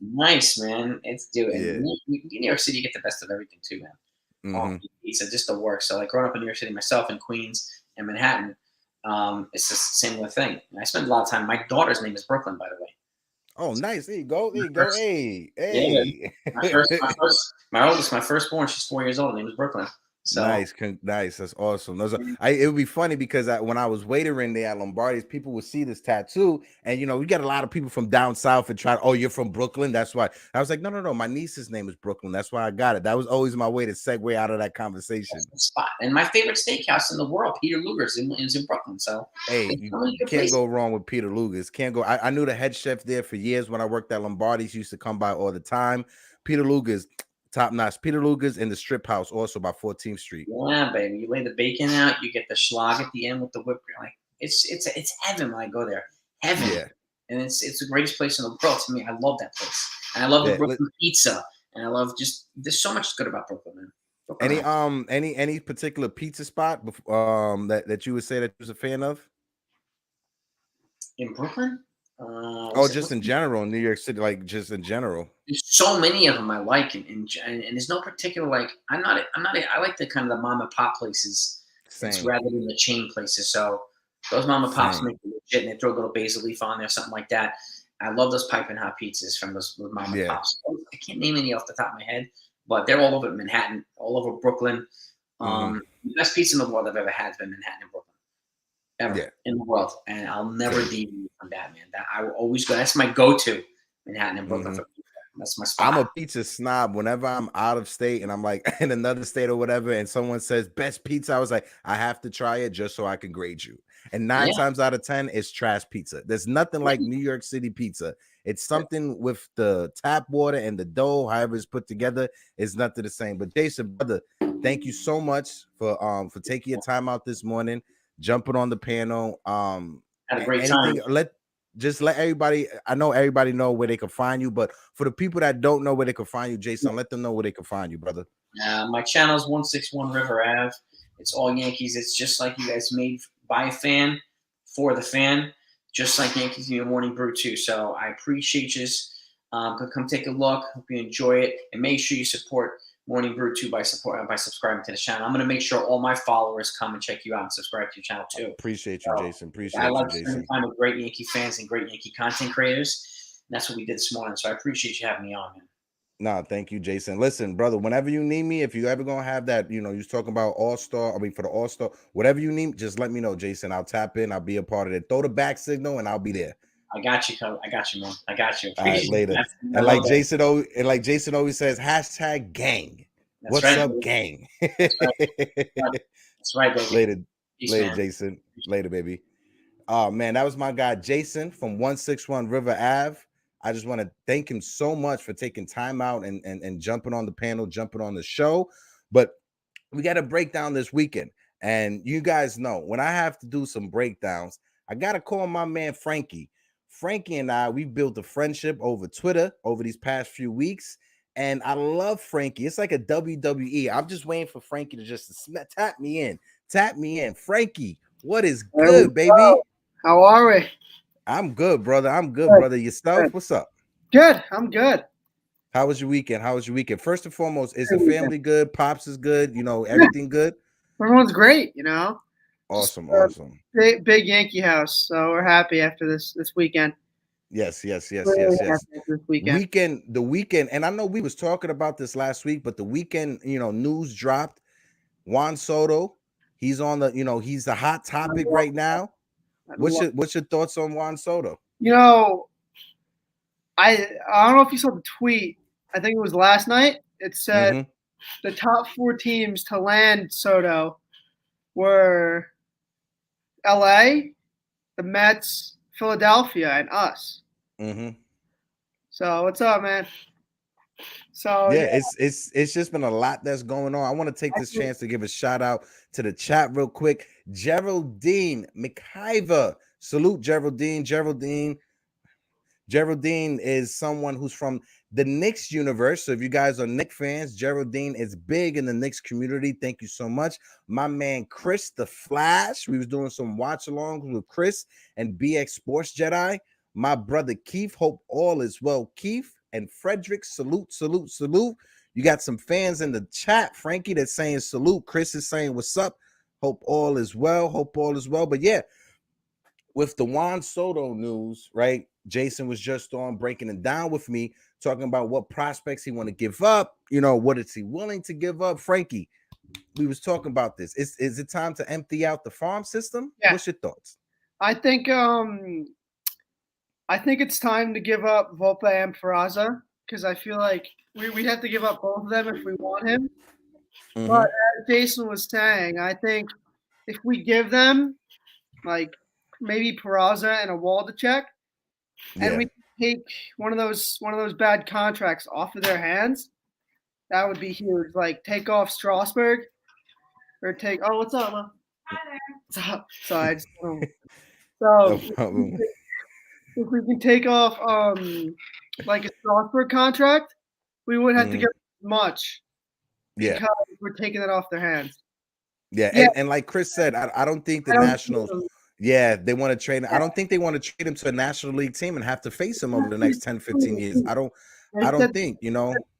Nice, man. It's doing. Yeah. In New York City, you get the best of everything too, man. Pizza, just the work. So, like growing up in New York City myself, in Queens and Manhattan, it's the same little thing. And I spend a lot of time. My daughter's name is Brooklyn, by the way. Oh, nice. There you go. Hey. Yeah, my oldest, my firstborn, she's 4 years old. Her name is Brooklyn. So Nice, nice. That's awesome. It would be funny because when I was waitering there at Lombardi's, people would see this tattoo, and we get a lot of people from down south and try. Oh, you're from Brooklyn? That's why. I was like, no, no, no. My niece's name is Brooklyn. That's why I got it. That was always my way to segue out of that conversation. that's the spot. And my favorite steakhouse in the world, Peter Luger's, is in Brooklyn. So Hey, it's you, so many you good can't places. go wrong with Peter Luger's. Can't go. I knew the head chef there for years when I worked at Lombardi's. He used to come by all the time. Peter Luger's, top notch. Peter Luger's in the Strip House, also by 14th Street. Yeah, baby. You lay the bacon out, you get the schlag at the end with the whipped cream. Like it's heaven when I go there. Heaven. Yeah. And it's the greatest place in the world to me. I love that place. And I love the Yeah. Brooklyn pizza. And I love there's so much good about Brooklyn, man. Brooklyn Any particular pizza spot that you would say that you was a fan of? in Brooklyn? Oh, just in general, in New York City, like just in general. There's so many of them I like, and there's no particular like. I like the kind of the mom and pop places. It's Same. rather than the chain places. So those mom and pops Same. make it legit, and they throw a little basil leaf on there, something like that. I love those piping hot pizzas from those mom and Yeah. pops. I can't name any off the top of my head, but they're all over Manhattan, all over Brooklyn. The best pizza in the world I've ever had has been Manhattan and Brooklyn. Ever in the world, and I'll never deviate from that, man. That I will always go. That's my go-to, Manhattan and Brooklyn. For pizza. That's my spot. I'm a pizza snob. Whenever I'm out of state and I'm like in another state or whatever, and someone says best pizza, I was like, I have to try it just so I can grade you. And 9 times out of 10, it's trash pizza. There's nothing like New York City pizza. It's something with the tap water and the dough, however it's put together, is nothing the same. But Jason, brother, thank you so much for taking your time out this morning, jumping on the panel. Had a great time. Let everybody, I know everybody know where they can find you, but for the people that don't know where they can find you, Jason, let them know where they can find you, brother. My channel is 161 River Ave. It's all Yankees. It's just like you guys made by a fan, for the fan, just like Yankees New Morning Brew too. So I appreciate you. Come take a look. Hope you enjoy it, and make sure you support Morning Brew too by subscribing to the channel. I'm going to make sure all my followers come and check you out and subscribe to your channel too. Appreciate you, Jason. I love spending time with great Yankee fans and great Yankee content creators. And that's what we did this morning. So I appreciate you having me on, man. No, thank you, Jason. Listen, brother, whenever you need me, if you ever gonna have that, you was talking about All-Star, for the All-Star, whatever you need, just let me know, Jason. I'll tap in, I'll be a part of it. Throw the back signal and I'll be there. I got you, man. I got you. All right, later. And like Jason always says, hashtag gang. What's up, gang? That's right, baby. Later, Jason. Later, baby. Oh man, that was my guy Jason from 161 River Ave. I just want to thank him so much for taking time out and jumping on the panel, jumping on the show. But we got to break down this weekend. And you guys know when I have to do some breakdowns, I got to call my man Frankie. Frankie and I, we built a friendship over Twitter over these past few weeks. And I love Frankie. It's like a WWE. I'm just waiting for Frankie to just tap me in. Tap me in. Frankie, what is good, baby? How are we? I'm good, brother. I'm good, brother. Yourself? What's up? Good. I'm good. How was your weekend? First and foremost, is the family good? Pops is good? Everything good? Everyone's great, Awesome. Big Yankee house. So we're happy after this weekend. Yes. This weekend. The weekend, and I know we was talking about this last week, but the weekend, news dropped. Juan Soto, he's on the, he's the hot topic right now. What's your thoughts on Juan Soto? I don't know if you saw the tweet. I think it was last night. It said the top 4 teams to land Soto were LA, the Mets, Philadelphia, and us. So what's up, man? So yeah, it's just been a lot that's going on. I want to take this chance to give a shout out to the chat real quick. Geraldine McIver. Salute Geraldine. Geraldine is someone who's from the Knicks universe. So if you guys are Knicks fans, Geraldine is big in the Knicks community. Thank you so much. My man Chris the Flash. We was doing some watch alongs with Chris and BX Sports Jedi. My brother Keith. Hope all is well. Keith and Frederick. Salute. You got some fans in the chat. Frankie that's saying salute. Chris is saying what's up. Hope all is well. But yeah, with the Juan Soto news, right? Jason was just on breaking it down with me, talking about what prospects he want to give up. What is he willing to give up? Frankie, we was talking about this. Is it time to empty out the farm system? Yeah. What's your thoughts? I think it's time to give up Volpe and Peraza because I feel like we have to give up both of them if we want him. Mhm. But as Jason was saying, I think if we give them like maybe Peraza and a Waldachek, and we take one of those bad contracts off of their hands, that would be huge. Like take off Strasburg, or take what's up, Ma? Hi there. What's up? Sorry, I just No so problem. if we can take off like a Strasburg contract, we wouldn't have to give much. Yeah. Because we're taking it off their hands. Yeah. And like Chris said, I don't think the Nationals, they want to trade him. I don't think they want to trade him to a National League team and have to face him over the next 10, 15 years. I don't think,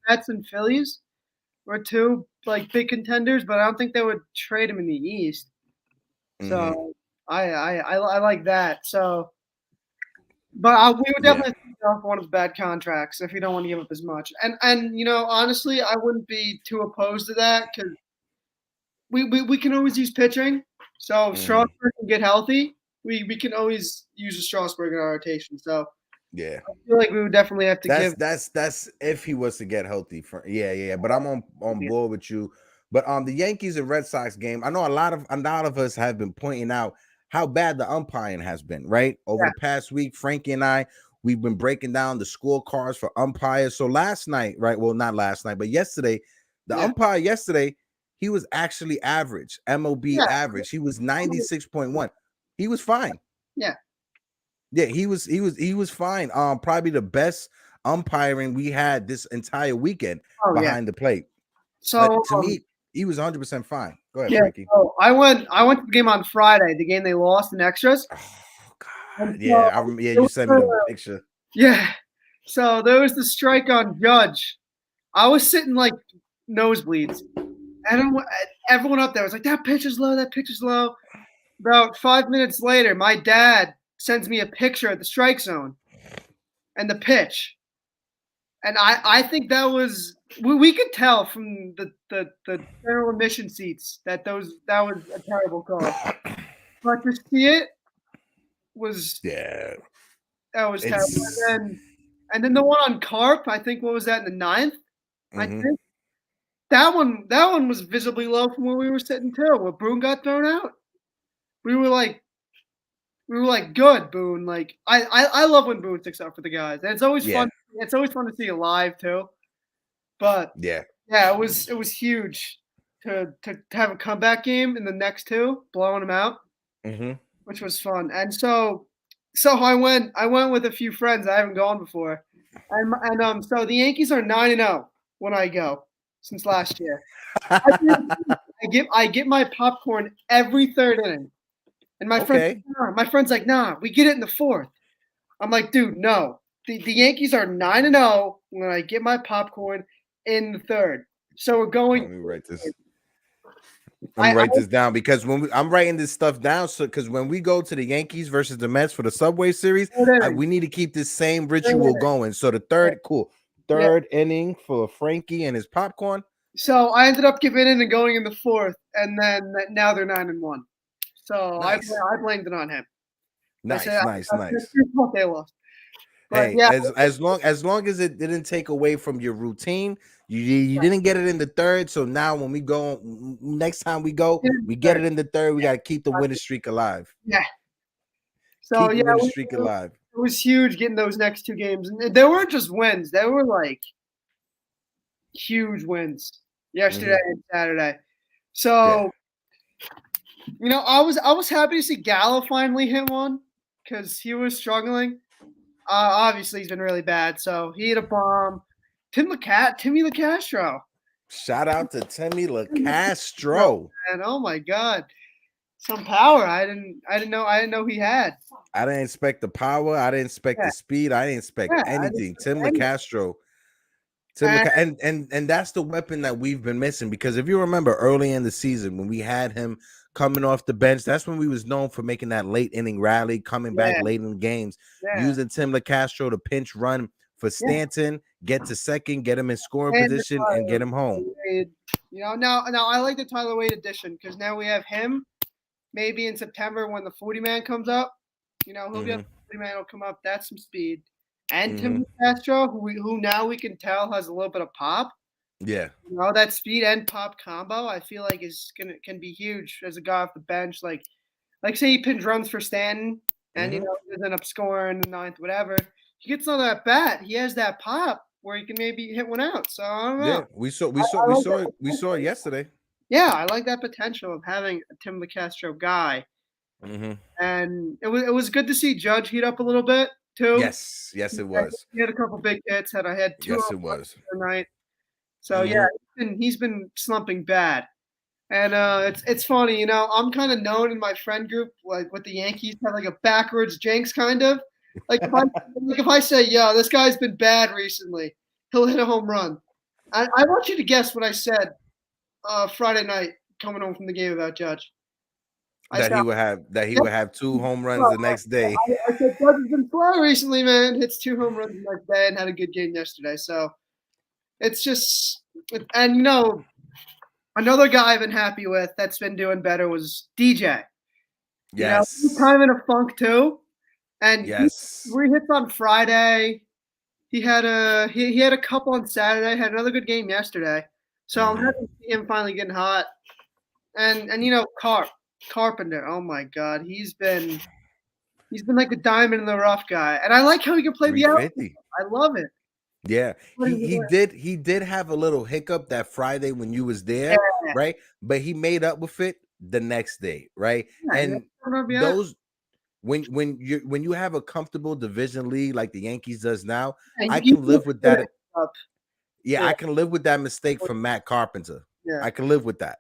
Mets and Phillies were two like big contenders, but I don't think they would trade him in the East. So I like that. So, but we would definitely take off one of the bad contracts if we don't want to give up as much. And honestly, I wouldn't be too opposed to that because we can always use pitching. So if Strasburg can get healthy, we can always use a Strasburg in our rotation. So yeah, I feel like we would definitely have to give. That's if he was to get healthy. But I'm on board with you. But the Yankees and Red Sox game, I know a lot of us have been pointing out how bad the umpiring has been, right? Over the past week, Frankie and I, we've been breaking down the scorecards for umpires. So last night, right? Well, not last night, but yesterday, the umpire yesterday, he was actually average, MLB average. He was 96.1. He was fine. Yeah. Yeah, he was fine. Probably the best umpiring we had this entire weekend behind the plate. So to me, he was 100% fine. Go ahead, yeah, Frankie. So I went to the game on Friday, the game they lost in extras. Oh God. You sent me the picture. Yeah. So there was the strike on Judge. I was sitting like nosebleeds. And everyone up there was like, that pitch is low, that pitch is low. About 5 minutes later, my dad sends me a picture at the strike zone and the pitch. And I think that was we could tell from the general admission seats that was a terrible call. But to see it was that was terrible. And then the one on Carp, I think what was that in the ninth? I think that one was visibly low from where we were sitting too. Where Boone got thrown out. We were like, good, Boone. Like I love when Boone sticks up for the guys. And it's always fun. It's always fun to see you live too. But it was huge to have a comeback game in the next two, blowing them out, which was fun. And so I went with a few friends I haven't gone before, and so the Yankees are 9-0 when I go since last year. I get my popcorn every third inning. And my friend's like, nah, we get it in the fourth. I'm like, dude, no. The Yankees are 9-0 when I get my popcorn in the third. So we're going. Let me write this. Write this down because I'm writing this stuff down. So because when we go to the Yankees versus the Mets for the Subway Series, we need to keep this same ritual going. So the third inning for Frankie and his popcorn. So I ended up giving in and going in the fourth, and then now they're 9-1. So nice. I blamed it on him. Nice. They lost. But hey, as long as it didn't take away from your routine, you didn't get it in the third. So now when we go next time we go, we get it in the third. We got to keep the winning streak alive. Yeah. So keep the winning streak alive. It was huge getting those next two games, and they weren't just wins; they were like huge wins yesterday and Saturday. So. I was happy to see Gallo finally hit one because he was struggling. Obviously, he's been really bad, so he hit a bomb. Timmy LaCastro. Shout out to Timmy LaCastro. And oh my God, some power! I didn't know he had. I didn't expect the power. I didn't expect the speed. I didn't expect anything. Tim LaCastro. And that's the weapon that we've been missing because if you remember early in the season when we had him coming off the bench, that's when we was known for making that late inning rally, coming back late in games, using Tim LaCastro to pinch run for Stanton, get to second, get him in scoring position, and get him home. You know, now I like the Tyler Wade addition because now we have him. Maybe in September when the 40-man comes up, you know, he'll be up. 40-man will come up. That's some speed. And Tim Castro, who now we can tell has a little bit of pop. Yeah. You know, that speed and pop combo, I feel like can be huge as a guy off the bench. Like say he pins runs for Stanton, and you know he ends up scoring in the ninth, whatever. He gets on that bat. He has that pop where he can maybe hit one out. So I don't know. Yeah, we saw it yesterday. Yeah, I like that potential of having a Tim Castro guy. And it was good to see Judge heat up a little bit too. Yes, it was. He had a couple big hits. Had two. Yes, it was. Tonight. So yeah, he's been slumping bad. And it's funny, you know, I'm kind of known in my friend group, like with the Yankees, have like a backwards jinx kind of. Like if I say, yo, this guy's been bad recently, he'll hit a home run. I want you to guess what I said Friday night coming home from the game about Judge. He would have 2 home runs the next day. I said Judge has been slow recently, man. Hits 2 home runs the next day and had a good game yesterday. So it's just, and you know, another guy I've been happy with that's been doing better was DJ. Yes. You know, he's kind of in a funk too. And yes, 3 hits on Friday. He had a couple on Saturday. Had another good game yesterday. So I'm happy to see him finally getting hot. And you know, Carpenter. Oh my God, he's been like a diamond in the rough guy. And I like how he can play the outfield. I love it. Yeah, he did have a little hiccup that Friday when you was there, right? But he made up with it the next day, right? Yeah, and those when you have a comfortable division league like the Yankees does now, I can live with that. Yeah, I can live with that mistake from Matt Carpenter. Yeah, I can live with that.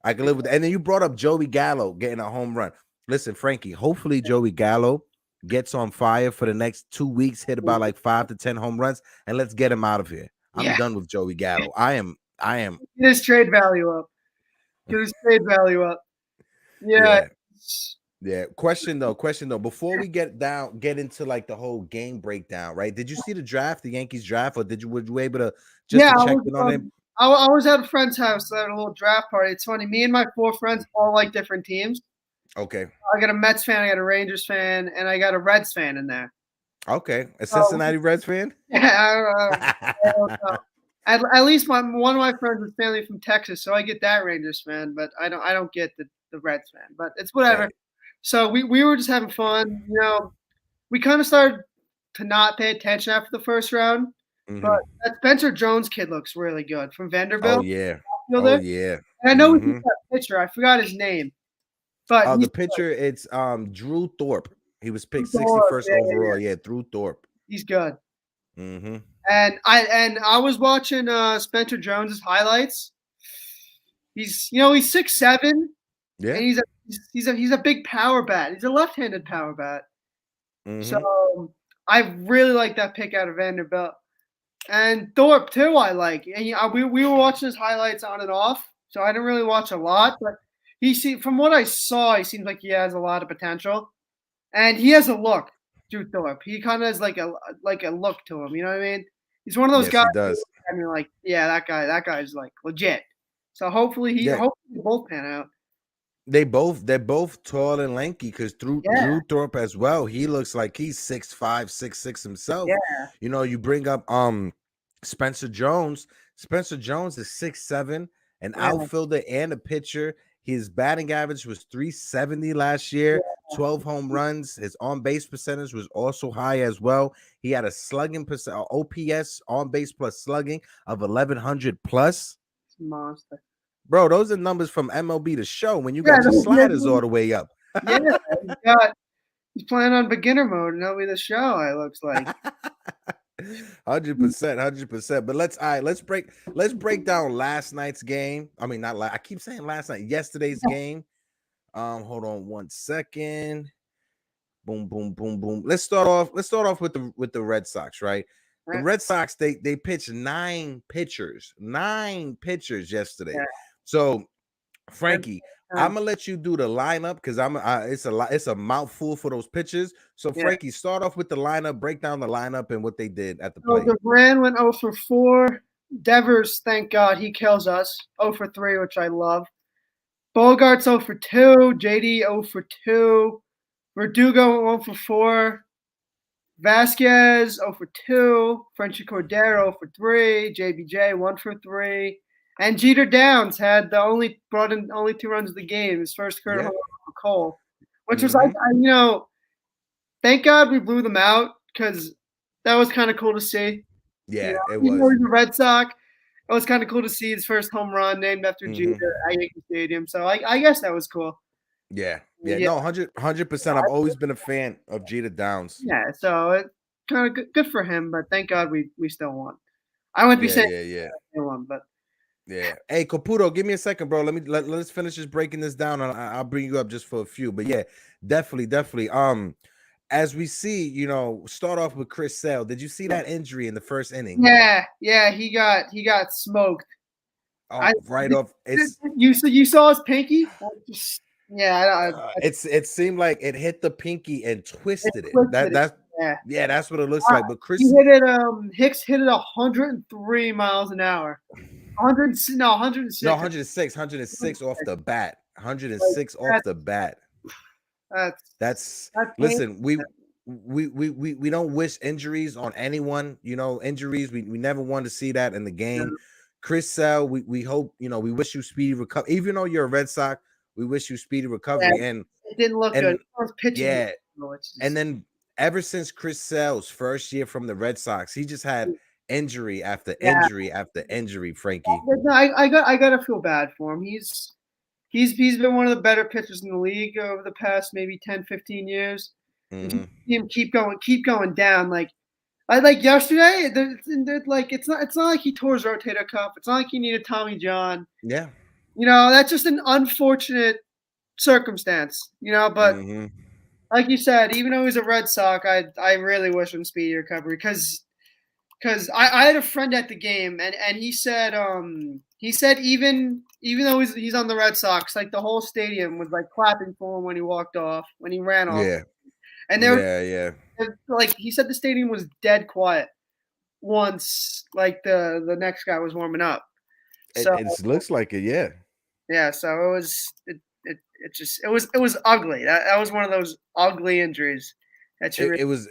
And then you brought up Joey Gallo getting a home run. Listen, Frankie, hopefully Joey Gallo gets on fire for the next 2 weeks, hit about like 5 to 10 home runs, and let's get him out of here. I'm done with Joey Gallo. I am. Get his trade value up. Yeah. Yeah. Question though. Before we get into like the whole game breakdown, right? Did you see the draft, the Yankees draft, or were you able to just check in on it? I was at a friend's house at a little draft party. It's funny. Me and my 4 friends all like different teams. Okay. I got a Mets fan, I got a Rangers fan, and I got a Reds fan in there. Okay. A Cincinnati Reds fan? Yeah. I don't know. At least one of my friends is family from Texas, so I get that Rangers fan, but I don't get the Reds fan. But it's whatever. Right. So we were just having fun. You know, we kind of started to not pay attention after the first round. But that Spencer Jones kid looks really good from Vanderbilt. Oh yeah. And I know he's that pitcher. I forgot his name. But the pitcher, it's Drew Thorpe. He was picked 61st overall. Yeah, Drew Thorpe. He's good. And I was watching Spencer Jones's highlights. He's 6'7". Yeah. And he's a big power bat. He's a left-handed power bat. So I really like that pick out of Vanderbilt. And Thorpe too, I like. And we were watching his highlights on and off, so I didn't really watch a lot. But from what I saw, he seems like he has a lot of potential, and he has a look. Drew Thorpe, he kind of has like a look to him. You know what I mean? He's one of those guys. He does. And you're like, yeah, that guy's like legit. So hopefully they both pan out. They're both tall and lanky because Drew Thorpe as well. He looks like he's 6'5", 6'6" himself. Yeah. You know, you bring up Spencer Jones. Spencer Jones is 6'7", an outfielder and a pitcher. His batting average was .370 last year, 12 home runs. His on-base percentage was also high as well. He had a slugging OPS, on-base plus slugging, of 1,100 plus. It's a monster. Bro, those are numbers from MLB The Show when you got your sliders all the way up. He's playing on beginner mode in MLB The Show, it looks like. 100%. But let's break down last night's game. I mean, I keep saying last night, yesterday's game. Hold on 1 second. Boom. Let's start off with the Red Sox, right? The Red Sox, they pitched 9 pitchers yesterday. Yeah. So Frankie, I'm gonna let you do the lineup because it's a mouthful for those pitchers. So Yeah. Frankie, start off with the lineup, break down the lineup and what they did at the So plate. Duran went 0 for 4. Devers, thank God, he kills us. 0 for 3, which I love. Bogart's 0 for 2. JD 0 for 2. Verdugo 1 for 4. Vasquez 0 for 2. Frenchie Cordero 0 for 3. JBJ 1 for 3. And Jeter Downs brought in only 2 runs of the game. His first career home run for Cole, which was like, thank God we blew them out because that was kind of cool to see. Yeah, it Even though was. he's a Red Sox, it was kind of cool to see his first home run named after Jeter at Yankee Stadium. So I guess that was cool. Yeah. No, 100%. I've always been a fan of Jeter Downs. Yeah, so it's kind of good for him, but thank God we still won. I wouldn't be saying they won, but yeah. Hey, Caputo, give me a second, bro. Let's finish just breaking this down, and I'll bring you up just for a few. But yeah, definitely. As we see, start off with Chris Sale. Did you see that injury in the first inning? Yeah, he got smoked. Oh, right off. You saw his pinky? It seemed like it hit the pinky and twisted it. That's what it looks like. But Chris, he hit it. Hicks hit it 103 miles an hour. 106. No, 106 off the bat. 106 off the bat. That's listen. We don't wish injuries on anyone. Injuries. We never want to see that in the game. Yeah. Chris Sale, we hope we wish you speedy recovery. Even though you're a Red Sox, we wish you speedy recovery. Yeah, and it didn't look good. It was pitching. Yeah, and then ever since Chris Sale's first year from the Red Sox, he just had injury after injury after injury. Frankie, I gotta feel bad for him. He's been one of the better pitchers in the league over the past maybe 10, 15 years. Mm-hmm. See him keep going down. Like yesterday, it's not like he tore his rotator cuff. It's not like he needed Tommy John. Yeah, that's just an unfortunate circumstance. But like you said, even though he's a Red Sox, I really wish him speedy recovery because I had a friend at the game and he said even though he's on the Red Sox, like the whole stadium was like clapping for him when he walked off, when he ran off. Yeah. And like he said the stadium was dead quiet once like the next guy was warming up. So it looks like it, yeah. Yeah, so it was ugly. That was one of those ugly injuries. It was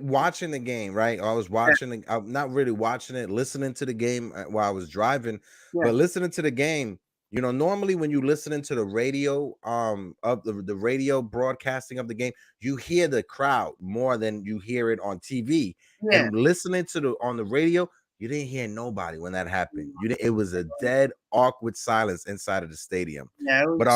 watching the game, right? I was watching I'm not really watching it, listening to the game while I was driving, but listening to the game. Normally when you listening to the radio of the radio broadcasting of the game, you hear the crowd more than you hear it on TV. Yeah. And listening to on the radio, you didn't hear nobody when that happened. It was a dead, awkward silence inside of the stadium. Yeah, but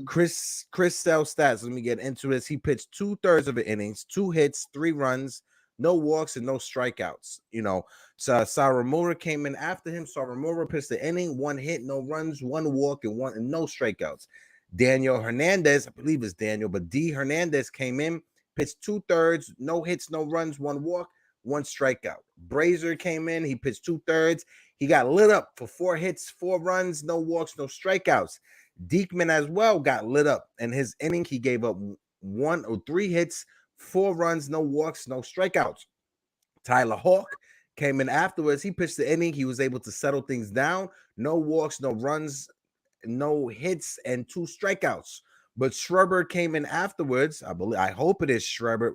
Chris Sale stats. Let me get into this. He pitched 2/3 of the innings, 2 hits, 3 runs, no walks, and no strikeouts. So Sawamura came in after him. Sawamura pitched the inning, 1 hit, no runs, 1 walk, and no strikeouts. Daniel Hernandez, I believe it's Daniel, but D Hernandez came in, pitched 2/3, no hits, no runs, 1 walk, 1 strikeout. Brazier came in, he pitched 2/3. He got lit up for 4 hits, 4 runs, no walks, no strikeouts. Diekman as well got lit up. In his inning, he gave up 1 or 3 hits, 4 runs, no walks, no strikeouts. Tyler Hawk came in afterwards. He pitched the inning. He was able to settle things down. No walks, no runs, no hits, and 2 strikeouts. But Schreiber came in afterwards. I hope it is Schreiber,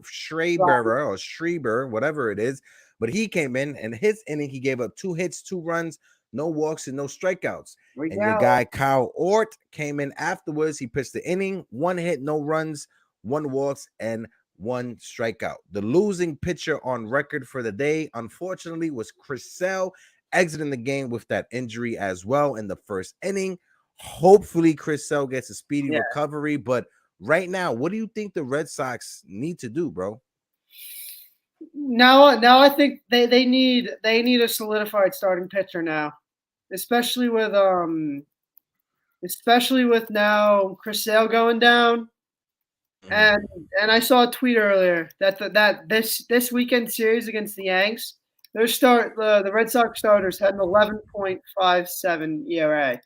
whatever it is. But he came in, and his inning, he gave up 2 hits, 2 runs, no walks, and no strikeouts. And your guy Kyle Ort came in afterwards. He pitched the inning, 1 hit, no runs, 1 walks, and 1 strikeout. The losing pitcher on record for the day, unfortunately, was Chris Sale, exiting the game with that injury as well in the first inning. Hopefully, Chris Sale gets a speedy recovery. But right now, what do you think the Red Sox need to do, bro? Now I think they need a solidified starting pitcher now, especially with now Chris Sale going down. And I saw a tweet earlier that this weekend series against the Yanks, the Red Sox starters had an 11.57 ERA.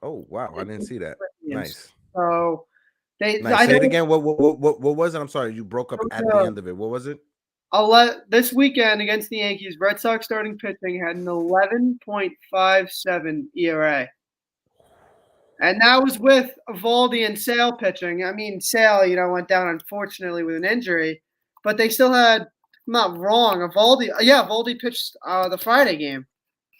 Oh wow, I didn't see that. Nice. So Nice. I Say it know again. What was it? I'm sorry, you broke up at the end of it. What was it? this weekend against the Yankees, Red Sox starting pitching had an 11.57 ERA. And that was with Eovaldi and Sale pitching. I mean, Sale, went down unfortunately with an injury, but they still had, I'm not wrong, Eovaldi pitched the Friday game.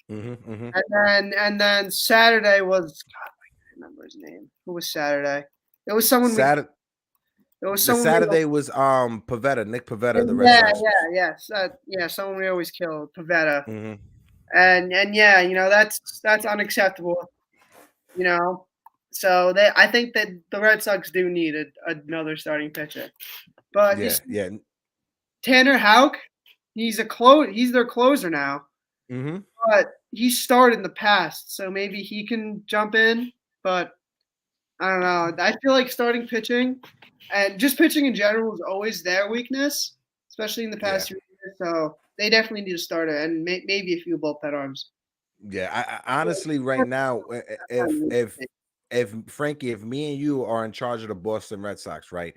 And then Saturday was, God, I can't remember his name. Who was Saturday? It was someone Saturday. It was The someone. Saturday was Pavetta, Nick Pavetta, the Red Yeah, Sox. someone we always kill, Pavetta. Mm-hmm. And that's unacceptable. So I think that the Red Sox do need another starting pitcher. But yeah. Tanner Houck, he's their closer now. Mm-hmm. But he started in the past, so maybe he can jump in. But I don't know. I feel like starting pitching and just pitching in general is always their weakness, especially in the past 2 years. So they definitely need a starter and maybe a few bullpen arms. Yeah, I honestly right now, if Frankie, if me and you are in charge of the Boston Red Sox, right,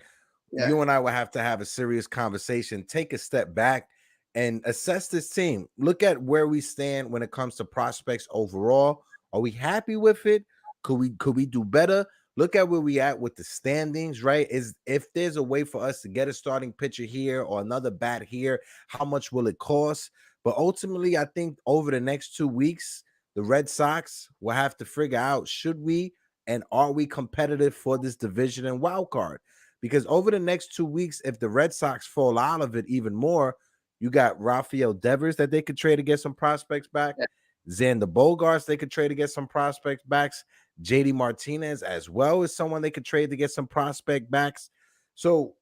you and I will have to have a serious conversation, take a step back, and assess this team. Look at where we stand when it comes to prospects overall. Are we happy with it? Could we do better? Look at where we at with the standings, right? Is if there's a way for us to get a starting pitcher here or another bat here, how much will it cost? But ultimately, I think over the next 2 weeks, the Red Sox will have to figure out, should we and are we competitive for this division and wild card? Because over the next 2 weeks, if the Red Sox fall out of it even more, you got Rafael Devers that they could trade to get some prospects back. Xander Bogaerts they could trade to get some prospects backs. JD Martinez as well as someone they could trade to get some prospect backs. So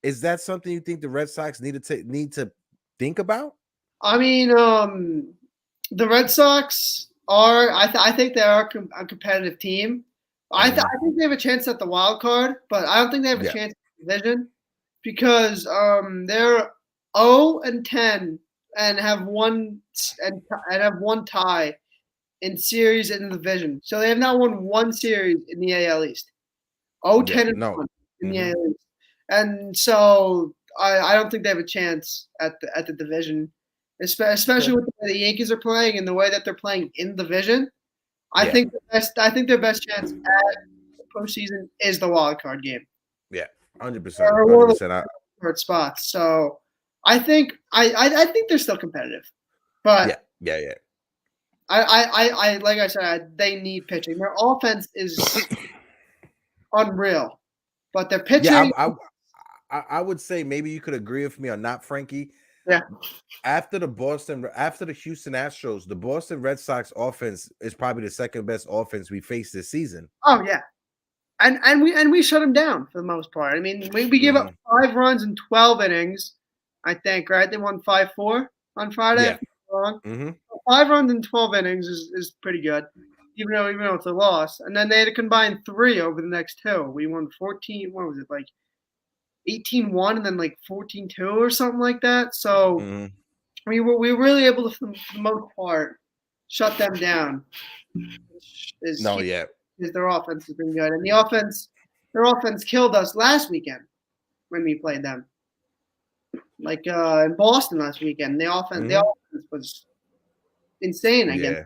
is that something you think the Red Sox need to think about? I mean, the Red Sox are. I think they are a competitive team. I think they have a chance at the wild card, but I don't think they have a chance at the division because they're 0-10 and have one tie in series in the division. So they have not won one series in the AL East. 0-10 and 1 in the AL East, and so I don't think they have a chance at the division. Especially with the way the Yankees are playing and the way that they're playing in the division, I think their best chance at the postseason is the wild card game. Yeah, 100%. Hard spots. So I think they're still competitive, but yeah. I like I said, they need pitching. Their offense is unreal, but their pitching. Yeah, I would say maybe you could agree with me or not, Frankie. Yeah. After the Houston Astros, the Boston Red Sox offense is probably the second best offense we faced this season. Oh yeah, and we shut them down for the most part. I mean, we gave up 5 runs in 12 innings, I think. Right? They won 5-4 on Friday. Yeah. If I'm wrong. 5 runs in 12 innings is pretty good, even though it's a loss. And then they had to combine 3 over the next 2. We won 14. What was it like? 18-1 and then like 14-2 or something like that. So we were really able to, for the most part, shut them down. Because their offense has been good, and their offense killed us last weekend when we played them. Like in Boston last weekend, the offense was insane against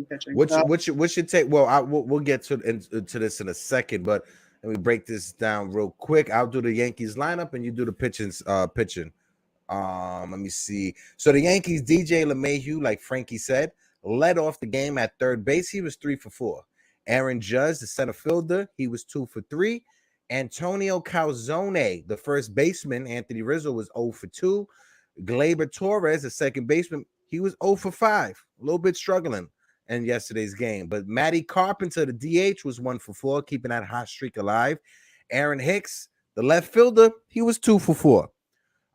pitching. What should take? Well, we'll get to this in a second, but let me break this down real quick. I'll do the Yankees lineup, and you do the pitching. Let me see. So the Yankees, DJ LeMahieu, like Frankie said, led off the game at third base. He was 3 for 4. Aaron Judge, the center fielder, he was 2 for 3. Antonio Calzone, the first baseman, Anthony Rizzo, was 0 for 2. Gleyber Torres, the second baseman, he was 0 for 5. A little bit struggling in yesterday's game. But Matty Carpenter, the DH, was 1 for 4, keeping that hot streak alive. Aaron Hicks, the left fielder, he was 2 for 4.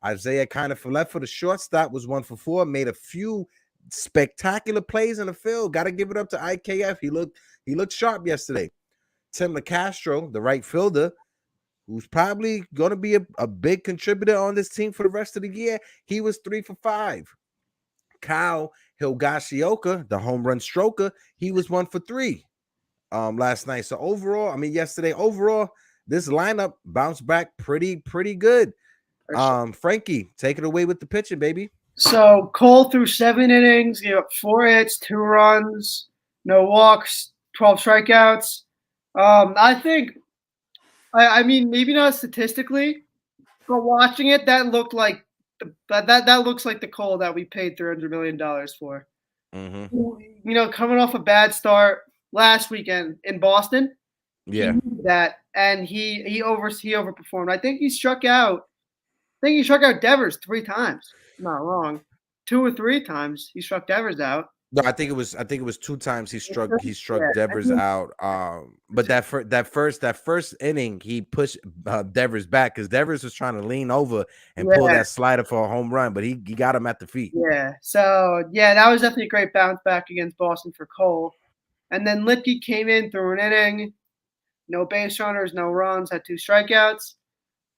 Isaiah Kiner-Falefa for the shortstop was 1 for 4, made a few spectacular plays in the field. Got to give it up to IKF. He looked sharp yesterday. Tim LeCastro, the right fielder, who's probably going to be a big contributor on this team for the rest of the year, he was 3 for 5. Kyle Higashioka, the home run stroker, he was 1 for 3. last night. So overall, I mean yesterday, overall, this lineup bounced back pretty good. Frankie, take it away with the pitching, baby. So Cole threw 7 innings, gave up 4 hits, 2 runs, no walks, 12 strikeouts. I think, I mean, maybe not statistically, but watching it, that looked like that looks like the Cole that we paid $300 million for. Mm-hmm. You know, coming off a bad start last weekend in Boston, Yeah, he knew that, and he overperformed. I think he struck out. I think he struck out Devers 3 times. I'm not wrong. 2 or 3 times he struck Devers out. no, I think it was 2 times he struck Yeah, Devers out. But that first inning he pushed Devers back because Devers was trying to lean over and pull that slider for a home run, but he got him at the feet. Yeah. So that was definitely a great bounce back against Boston for Cole. And then Lipke came in, threw an inning, no base runners, no runs, had 2 strikeouts.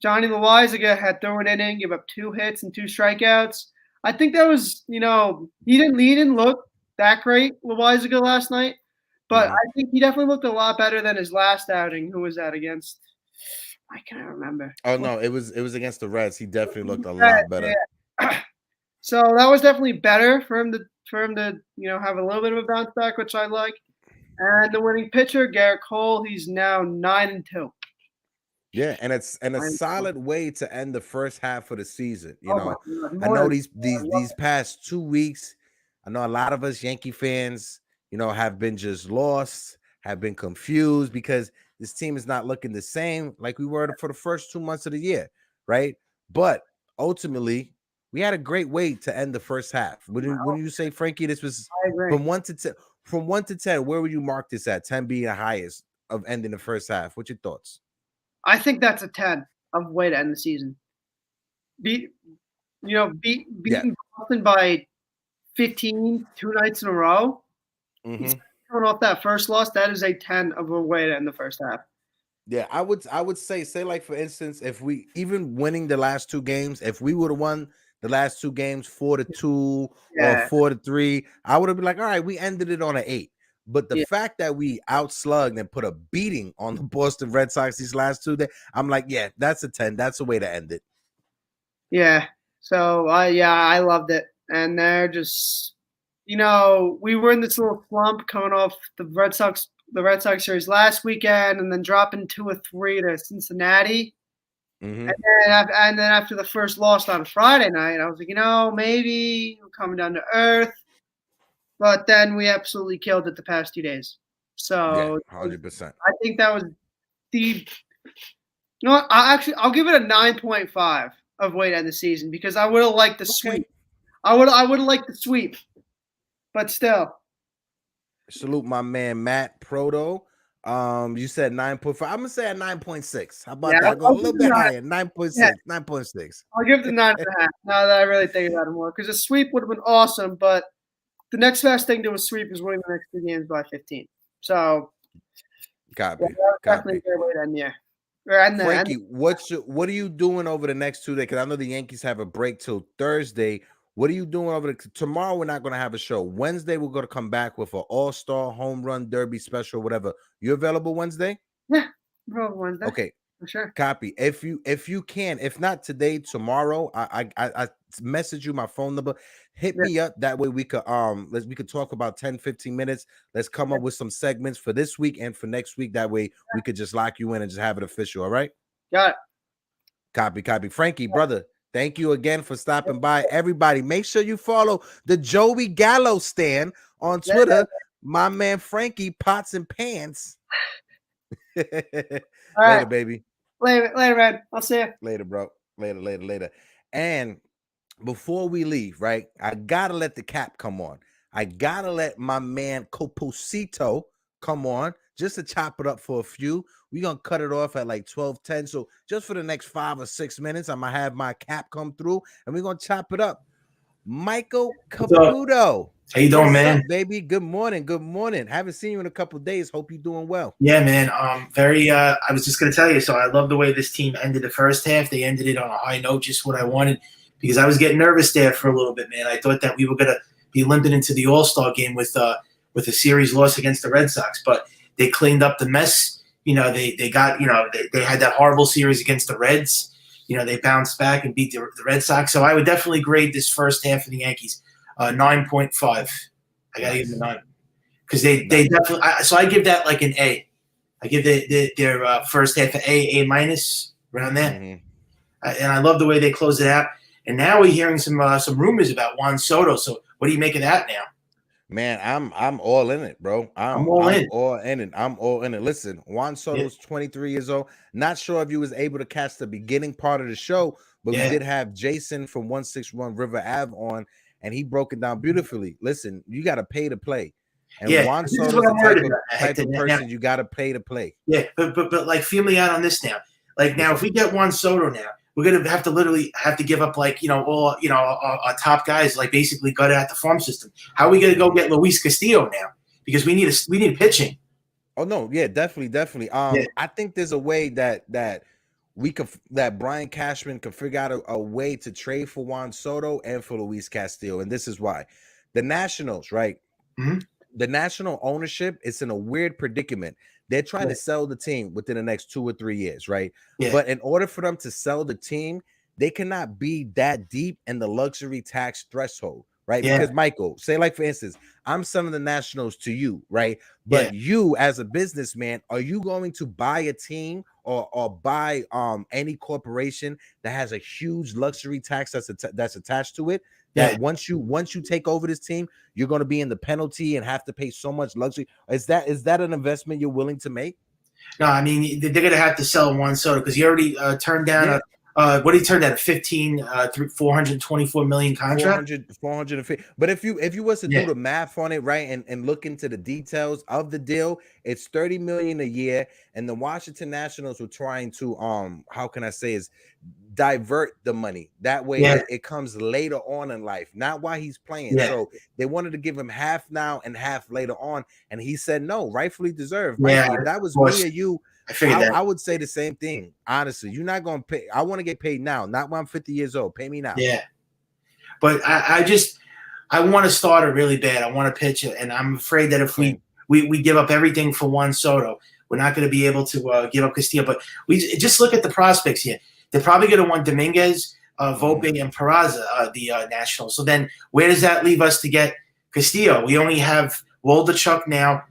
Johnny Loizaga had thrown an inning, gave up 2 hits and 2 strikeouts. I think that was, he didn't look that great, Loizaga, last night, but I think he definitely looked a lot better than his last outing. Who was that against? I can't remember. Oh no, it was against the Reds. He definitely looked a lot better. Yeah. So that was definitely better for him to have a little bit of a bounce back, which I like. And the winning pitcher, Garrett Cole, he's now 9-2. Yeah, and it's a solid way to end the first half of the season. I I know these past 2 weeks, I know a lot of us Yankee fans, have been just lost, have been confused because this team is not looking the same like we were for the first 2 months of the year, right? But ultimately, we had a great way to end the first half. Wouldn't you say, Frankie, this was from 1 to 10? From 1 to 10, where would you mark this at? 10 being the highest of ending the first half. What's your thoughts? I think that's a 10 of way to end the season. Beating Boston by 15 2 nights in a row. Mm-hmm. Coming off that first loss, that is a 10 of a way to end the first half. Yeah, I would say like for instance, if we even winning the last 2 games, if we would have won the last 2 games 4-2 or 4-3, I would have been like, all right, we ended it on an 8. But the fact that we outslugged and put a beating on the Boston Red Sox these last 2 days, I'm like, yeah, that's a 10. That's a way to end it. Yeah. So I loved it, and they're just, we were in this little slump coming off the Red Sox series last weekend, and then dropping 2 or 3 to Cincinnati. Mm-hmm. And then after the first loss on Friday night, I was like, maybe we're coming down to earth. But then we absolutely killed it the past 2 days. So 100%. I think that was I'll give it a 9.5 of way to end the season because I would have liked the sweep. I would have liked the sweep, but still. Salute my man Matt Proto. You said 9.5. I'm gonna say a 9.6. How about that? Go a little bit higher. 9.6. Yeah. 9.6. I'll give it a 9.5. Now that I really think about it more, because a sweep would have been awesome, but the next best thing to a sweep is winning the next 2 games by 15. So, copy. Definitely a great way to end the year. Frankie, what are you doing over the next 2 days? Because I know the Yankees have a break till Thursday. What are you doing over tomorrow? We're not going to have a show. Wednesday, we're going to come back with an all-star home run derby special, whatever. You available Wednesday? Yeah, available Wednesday. Okay. For sure. Copy. If you can, if not today, tomorrow, I message you my phone number. Hit me up. That way we could we could talk about 10-15 minutes. Let's come up with some segments for this week and for next week. That way we could just lock you in and just have it official. All right. Got it. Copy. Frankie, brother, thank you again for stopping by. Everybody, make sure you follow the Joey Gallo stand on Twitter. My man Frankie Pots and Pants. Later, right, baby. Later, man. I'll see you. Later, bro. Later. And before we leave, right, I gotta let the cap come on. I gotta let my man Coposito come on just to chop it up for a few. We're gonna cut it off at like 12:10. So just for the next 5 or 6 minutes, I'm gonna have my cap come through and we're gonna chop it up. Michael Caputo. How you doing, man? Up, baby? Good morning. Haven't seen you in a couple of days. Hope you're doing well. Yeah, man. I was just gonna tell you. So I love the way this team ended the first half. They ended it on a high note, just what I wanted, because I was getting nervous there for a little bit, man. I thought that we were gonna be limping into the All-Star game with a series loss against the Red Sox, but They cleaned up the mess. They got they had that horrible series against the Reds. They bounced back and beat the Red Sox. So I would definitely grade this first half of the Yankees 9.5. I gotta give them a 9 because they definitely. So I give that like an A. I give their first half an A minus around there. And I love the way they close it out. And now we're hearing some rumors about Juan Soto. So what do you make of that now? Man, I'm all in it, bro. I'm all in it. Listen, Juan Soto's 23 years old. Not sure if you was able to catch the beginning part of the show, but we did have Jason from 161 River Ave on, and he broke it down beautifully. Listen, you got to pay to play. And Juan Soto's the type of person you got to pay to play. Yeah, but like, feel me out on this now. Like, now, if we get Juan Soto now, we're gonna have to give up all our top guys, like basically gut out the farm system. How are we gonna go get Luis Castillo now? Because we need pitching. Oh no, yeah, definitely. I think there's a way that Brian Cashman can figure out a way to trade for Juan Soto and for Luis Castillo, and this is why. The Nationals, right? Mm-hmm. The national ownership is in a weird predicament. They're trying to sell the team within the next 2 or 3 years, right? Yeah. But in order for them to sell the team, they cannot be that deep in the luxury tax threshold, right? Yeah. Because Michael, say like for instance, I'm selling the Nationals to you, right? But you as a businessman, are you going to buy a team or buy any corporation that has a huge luxury tax that's attached to it? That once you take over this team, you're going to be in the penalty and have to pay so much luxury. Is that an investment you're willing to make? No, I mean, they're going to have to sell Juan Soto because he already turned down what did he turn down, a 424 million contract? 450. But if you was to do the math on it, right, and look into the details of the deal, it's $30 million a year, and the Washington Nationals were trying to how can I say is divert the money that way. It comes later on in life, not while he's playing. So they wanted to give him half now and half later on, and he said no, rightfully deserved. Mikey, if that was me or you, I would say the same thing. Honestly, you're not going to pay. I want to get paid now, not when I'm 50 years old. Pay me now. Yeah, but I want to start it really bad. I want to pitch it, and I'm afraid that if we give up everything for Juan Soto, we're not going to be able to give up Castillo. But we just look at the prospects here. They're probably going to want Dominguez, Volpe, and Peraza, the Nationals. So then where does that leave us to get Castillo? We only have Waldichuk now.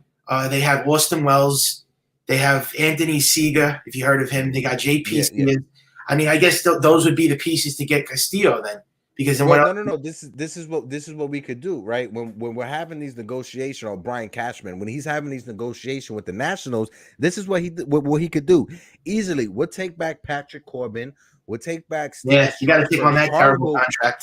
They have Austin Wells. They have Anthony Seager, if you heard of him. They got JP Seager. I mean, I guess those would be the pieces to get Castillo then. Because then no. This is what we could do, right? When we're having these negotiations, or Brian Cashman, when he's having these negotiations with the Nationals, this is what he could do easily. We'll take back Patrick Corbin. We'll take back you got to take on that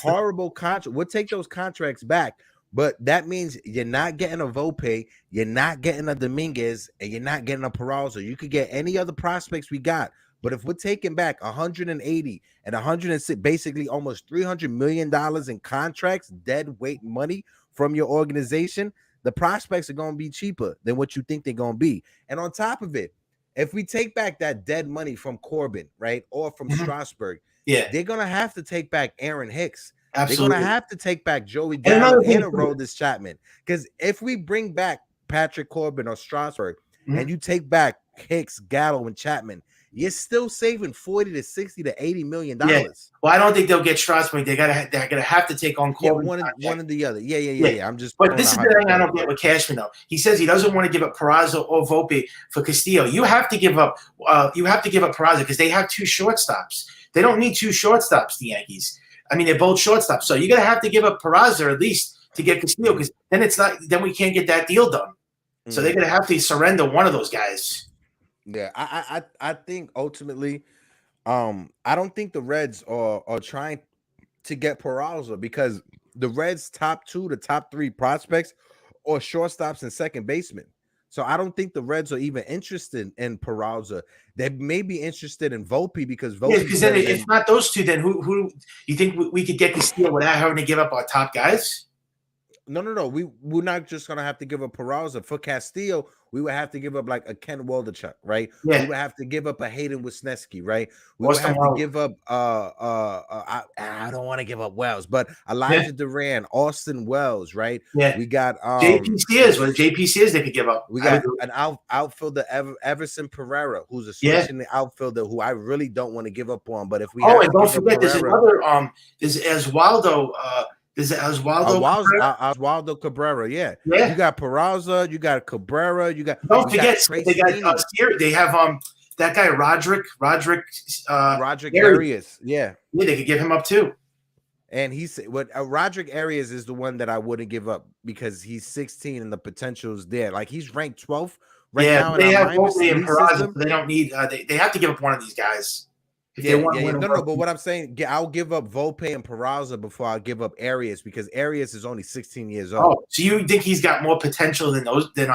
horrible contract. We'll take those contracts back. But that means you're not getting a Volpe, you're not getting a Dominguez, and you're not getting a Peraza. You could get any other prospects we got. But if we're taking back 180 and 106, basically almost $300 million in contracts, dead weight money from your organization, the prospects are going to be cheaper than what you think they're going to be. And on top of it, if we take back that dead money from Corbin, right, or from Strasburg, they're going to have to take back Aaron Hicks. Absolutely. They're going to have to take back Joey Gallo and Aroldis Chapman. Because if we bring back Patrick Corbin or Strasburg and you take back Hicks, Gallo, and Chapman, you're still saving $40 to $60 to $80 million. Yeah. Well, I don't think they'll get Strasburg. They're gonna have to take on Corbin. One or the other. Yeah. I'm just. But this is the thing I don't get with Cashman though. He says he doesn't want to give up Peraza or Volpe for Castillo. You have to give up. Peraza because they have two shortstops. They don't need two shortstops. The Yankees. I mean, they're both shortstops. So you're gonna have to give up Peraza at least to get Castillo because then it's not. Then we can't get that deal done. So they're gonna have to surrender one of those guys. Yeah, I think ultimately, I don't think the Reds are trying to get Peraza because the Reds' top 2 to top 3 prospects are shortstops and second basemen. So I don't think the Reds are even interested in Peraza. They may be interested in Volpe because Volpe. Yeah, because then if not those two, then who you think we could get Castillo without having to give up our top guys? No. We're not just gonna have to give up Peraza for Castillo. We would have to give up like a Ken Waldichuk, right? Yeah. We would have to give up a Hayden Wisniewski, right? We Austin would have Wells. to give up I don't want to give up Wells, but Elijah Duran, Austin Wells, right? Yeah. We got JP Sears. What JP Sears they could give up? We got an outfielder, Everson Pereira, who's a switch in the outfielder who I really don't want to give up on. But if we and don't forget, there's another there's Oswaldo. There's Oswaldo Cabrera. Yeah. You got Peraza, you got Cabrera, you got. Don't forget they got they have that guy Roderick Arias. Yeah, they could give him up too. And he's Roderick Arias is the one that I wouldn't give up because he's 16 and the potential is there. Like he's ranked 12th right now. They have Mobley and Peraza. They don't need. They have to give up one of these guys. No. But what I'm saying, I'll give up Volpe and Peraza before I give up Arias because Arias is only 16 years old. Oh, so you think he's got more potential than those? Yeah.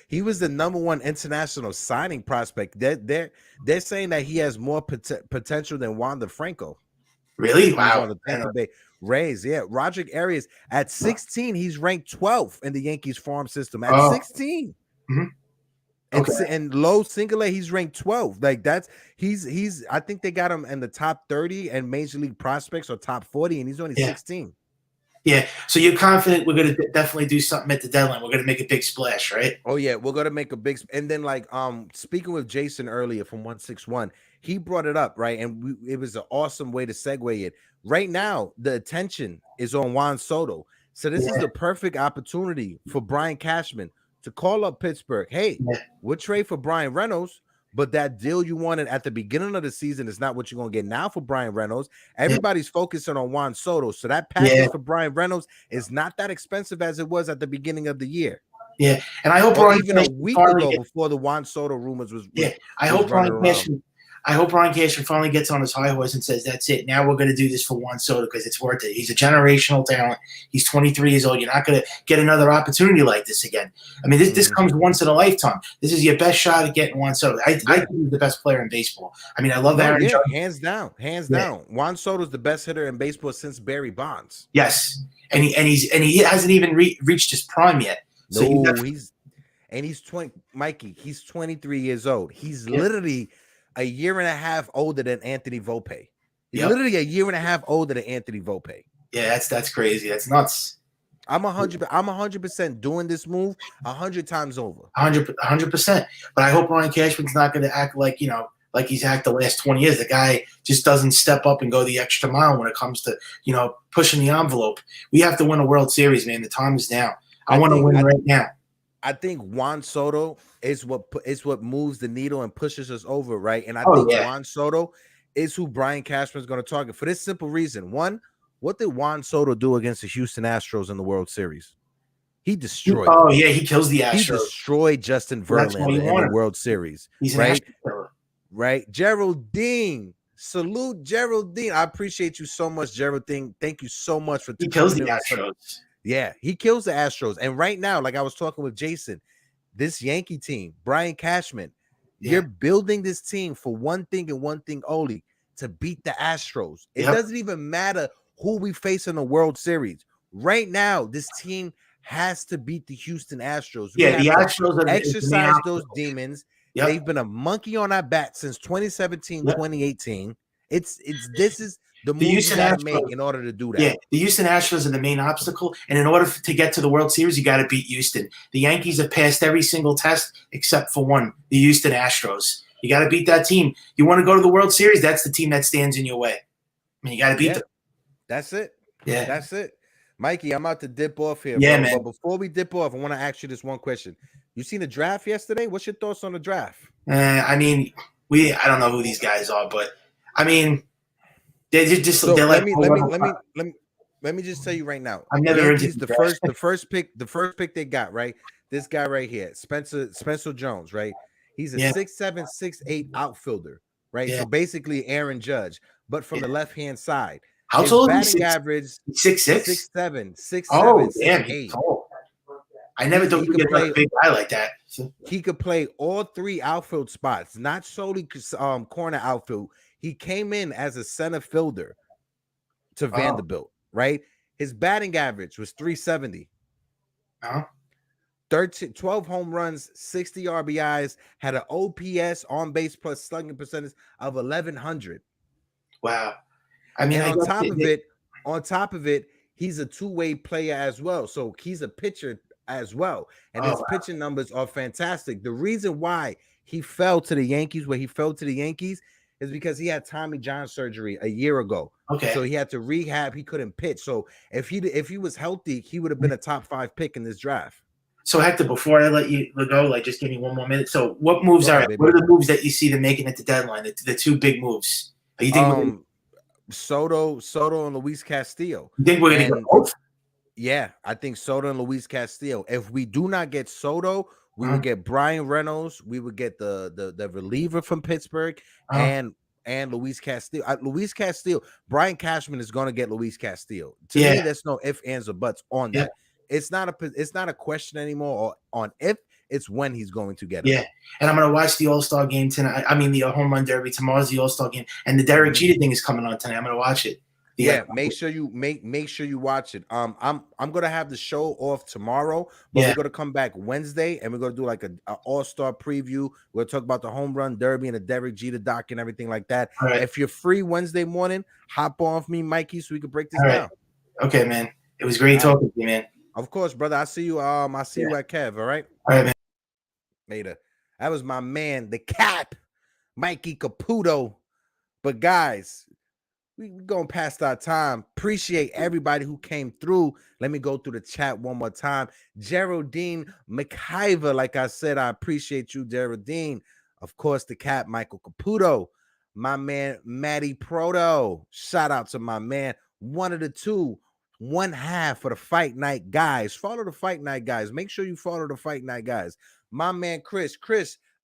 He was the #1 international signing prospect. They're saying that he has more potential than Wander Franco. Really? Wow. On the Tampa Bay Rays. Yeah. Roderick Arias at 16, he's ranked 12th in the Yankees farm system at 16. Mm-hmm. And low single A, he's ranked 12. Like he's I think they got him in the top 30 and major league prospects or top 40, and he's only 16. Yeah. So you're confident we're gonna definitely do something at the deadline. We're gonna make a big splash, right? Oh yeah, we're gonna make a big and then like speaking with Jason earlier from 161, he brought it up, right? And it was an awesome way to segue it. Right now, the attention is on Juan Soto. So this is the perfect opportunity for Brian Cashman to call up Pittsburgh. Hey, we'll trade for Brian Reynolds, but that deal you wanted at the beginning of the season is not what you're going to get now for Brian Reynolds. Everybody's focusing on Juan Soto. So that package for Brian Reynolds is not that expensive as it was at the beginning of the year. Yeah. And I hope even a week ago before the Juan Soto rumors was I hope Brian Cashman finally gets on his high horse and says, that's it. Now we're going to do this for Juan Soto because it's worth it. He's a generational talent. He's 23 years old. You're not going to get another opportunity like this again. I mean, this comes once in a lifetime. This is your best shot at getting Juan Soto. I think he's the best player in baseball. I mean, I love Aaron Judge. Hands down. Juan Soto's the best hitter in baseball since Barry Bonds. Yes. And he hasn't even reached his prime yet. So he's 20, Mikey. He's 23 years old. He's literally a year and a half older than Anthony Volpe. He's literally a year and a half older than Anthony Volpe. Yeah, that's crazy. That's nuts. I'm 100% doing this move 100 times over. 100%. But I hope Ryan Cashman's not going to act like he's acted the last 20 years. The guy just doesn't step up and go the extra mile when it comes to pushing the envelope. We have to win a World Series, man. The time is now. I want to win right now. I think Juan Soto is what moves the needle and pushes us over, right? And I think Juan Soto is who Brian Cashman is going to target for this simple reason. One, what did Juan Soto do against the Houston Astros in the World Series? He destroyed. He kills the Astros. He destroyed Justin Verlander in the World Series. He's right? Geraldine. Salute Geraldine. I appreciate you so much, Geraldine. Thank you so much for. He kills the Astros. Yeah, he kills the Astros. And right now, like I was talking with Jason, this Yankee team, Brian Cashman, you're building this team for one thing and one thing only, to beat the Astros. It doesn't even matter who we face in the World Series. Right now, this team has to beat the Houston Astros. The Astros exercise those demons. They've been a monkey on our back since 2017, 2018. This is the move you got to make in order to do that. Yeah, the Houston Astros are the main obstacle, and in order to get to the World Series, you got to beat Houston. The Yankees have passed every single test except for one, the Houston Astros. You got to beat that team. You want to go to the World Series, that's the team that stands in your way. I mean, you got to beat them. That's it. Yeah. That's it. Mikey, I'm about to dip off here. Yeah, bro. man. But before we dip off, I want to ask you this one question. You seen the draft yesterday? What's your thoughts on the draft? I mean, I don't know who these guys are, but I mean, let me just tell you right now. I'm never into the first pick they got, right? This guy right here, Spencer Jones, right? He's a 6'7", 6'8" outfielder, right? Yeah. So basically Aaron Judge, but from the left-hand side. How tall is he? Batting average 6'6"? 6'7", 6'7", Oh, damn, 6'8". he's tall. I never thought you could play a big guy like that. He could play all three outfield spots, not solely corner outfield. He came in as a center fielder to Vanderbilt. right? His batting average was 370. 12 home runs, 60 RBIs, had an OPS, on base plus slugging percentage of 1100. Wow. I mean, and on top of it, he's a two-way player as well. So he's a pitcher as well. And his pitching numbers are fantastic. The reason why he fell to the Yankees, is because he had Tommy John surgery a year ago. Okay. So he had to rehab. He couldn't pitch. So if he was healthy, he would have been a top 5 pick in this draft. So Hector, before I let you go, like just give me one more minute. So what moves what are the moves that you see them making at the deadline? The 2 big moves. Are you think Soto and Luis Castillo? You think we're gonna go both? Yeah, I think Soto and Luis Castillo. If we do not get Soto, we would get Brian Reynolds. We would get the reliever from Pittsburgh and Luis Castillo. Luis Castillo. Brian Cashman is going to get Luis Castillo. To me, there's no ifs, ands, or buts on that. It's not a question anymore on if, it's when he's going to get it. Yeah, and I'm gonna watch the All-Star game tonight. I mean, the home run derby tomorrow's the All-Star game, and the Derek Jeter thing is coming on tonight. I'm gonna watch it. Make sure you watch it. I'm gonna have the show off tomorrow, but we're gonna come back Wednesday and we're gonna do like a All-Star preview. We'll talk about the home run derby and the Derek Jeter doc and everything like that. Right. If you're free Wednesday morning, hop on with me, Mikey, so we can break this down. Okay, man. It was great talking to you, man. Of course, brother. I see you. I see you at Kev. All right. All right, man. Later. That was my man, the Cap, Mikey Caputo. But guys, we're going past our time. Appreciate everybody who came through. Let me go through the chat one more time. Geraldine McIver, like I said, I appreciate you, Geraldine. Of course, the Cap, Michael Caputo. My man, Matty Proto. Shout out to my man. One of the two. 1/2 for the Fight Night guys. Follow the Fight Night guys. Make sure you follow the Fight Night guys. My man, Chris,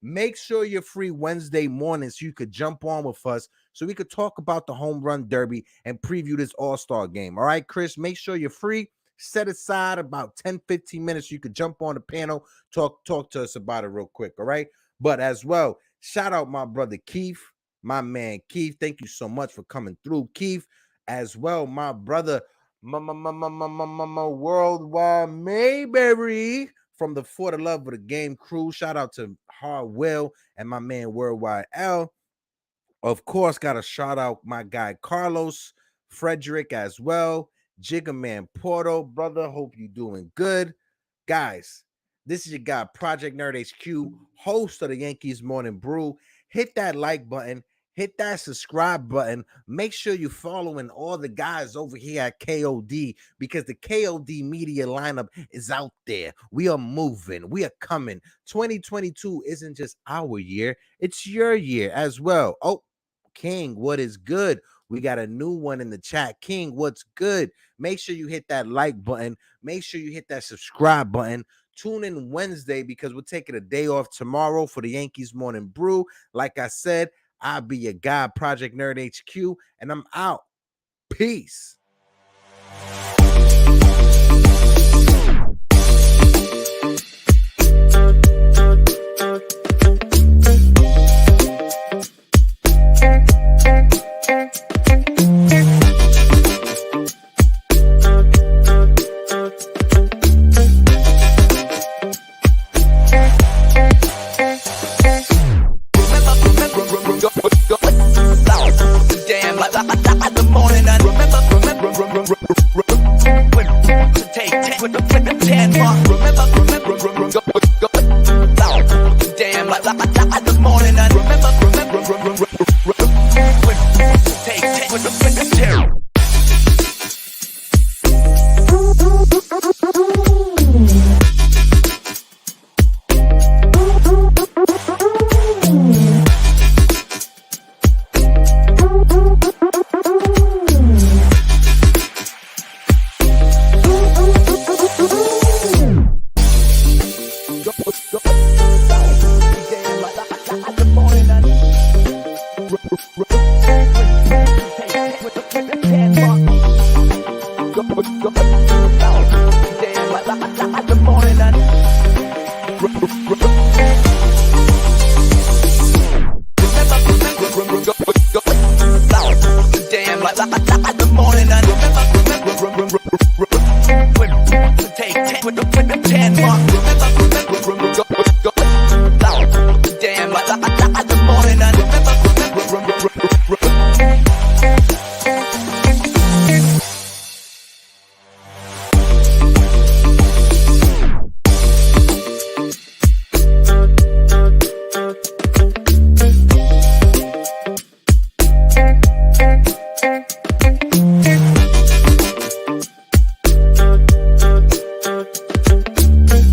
make sure you're free Wednesday morning so you could jump on with us so we could talk about the home run derby and preview this All-Star game. All right, Chris, make sure you're free. Set aside about 10-15 minutes so you could jump on the panel, talk to us about it real quick. All right. But as well, shout out my brother Keith, my man Keith. Thank you so much for coming through, Keith. As well, my brother Worldwide Mayberry from the For the Love of the Game crew. Shout out to Hard Will and my man Worldwide L. Of course, got to shout out my guy Carlos Frederick as well. Jigga Man Porto, brother. Hope you doing good. Guys, this is your guy, Project Nerd HQ, host of the Yankees Morning Brew. Hit that like button. Hit that subscribe button. Make sure you're following all the guys over here at KOD because the KOD media lineup is out there. We are moving. We are coming. 2022 isn't just our year. It's your year as well. Oh, King, what is good? We got a new one in the chat. King, what's good? Make sure you hit that like button. Make sure you hit that subscribe button. Tune in Wednesday because we're taking a day off tomorrow for the Yankees Morning Brew. Like I said, I'll be your guy, Project Nerd HQ, and I'm out. Peace. Damn, like the morning.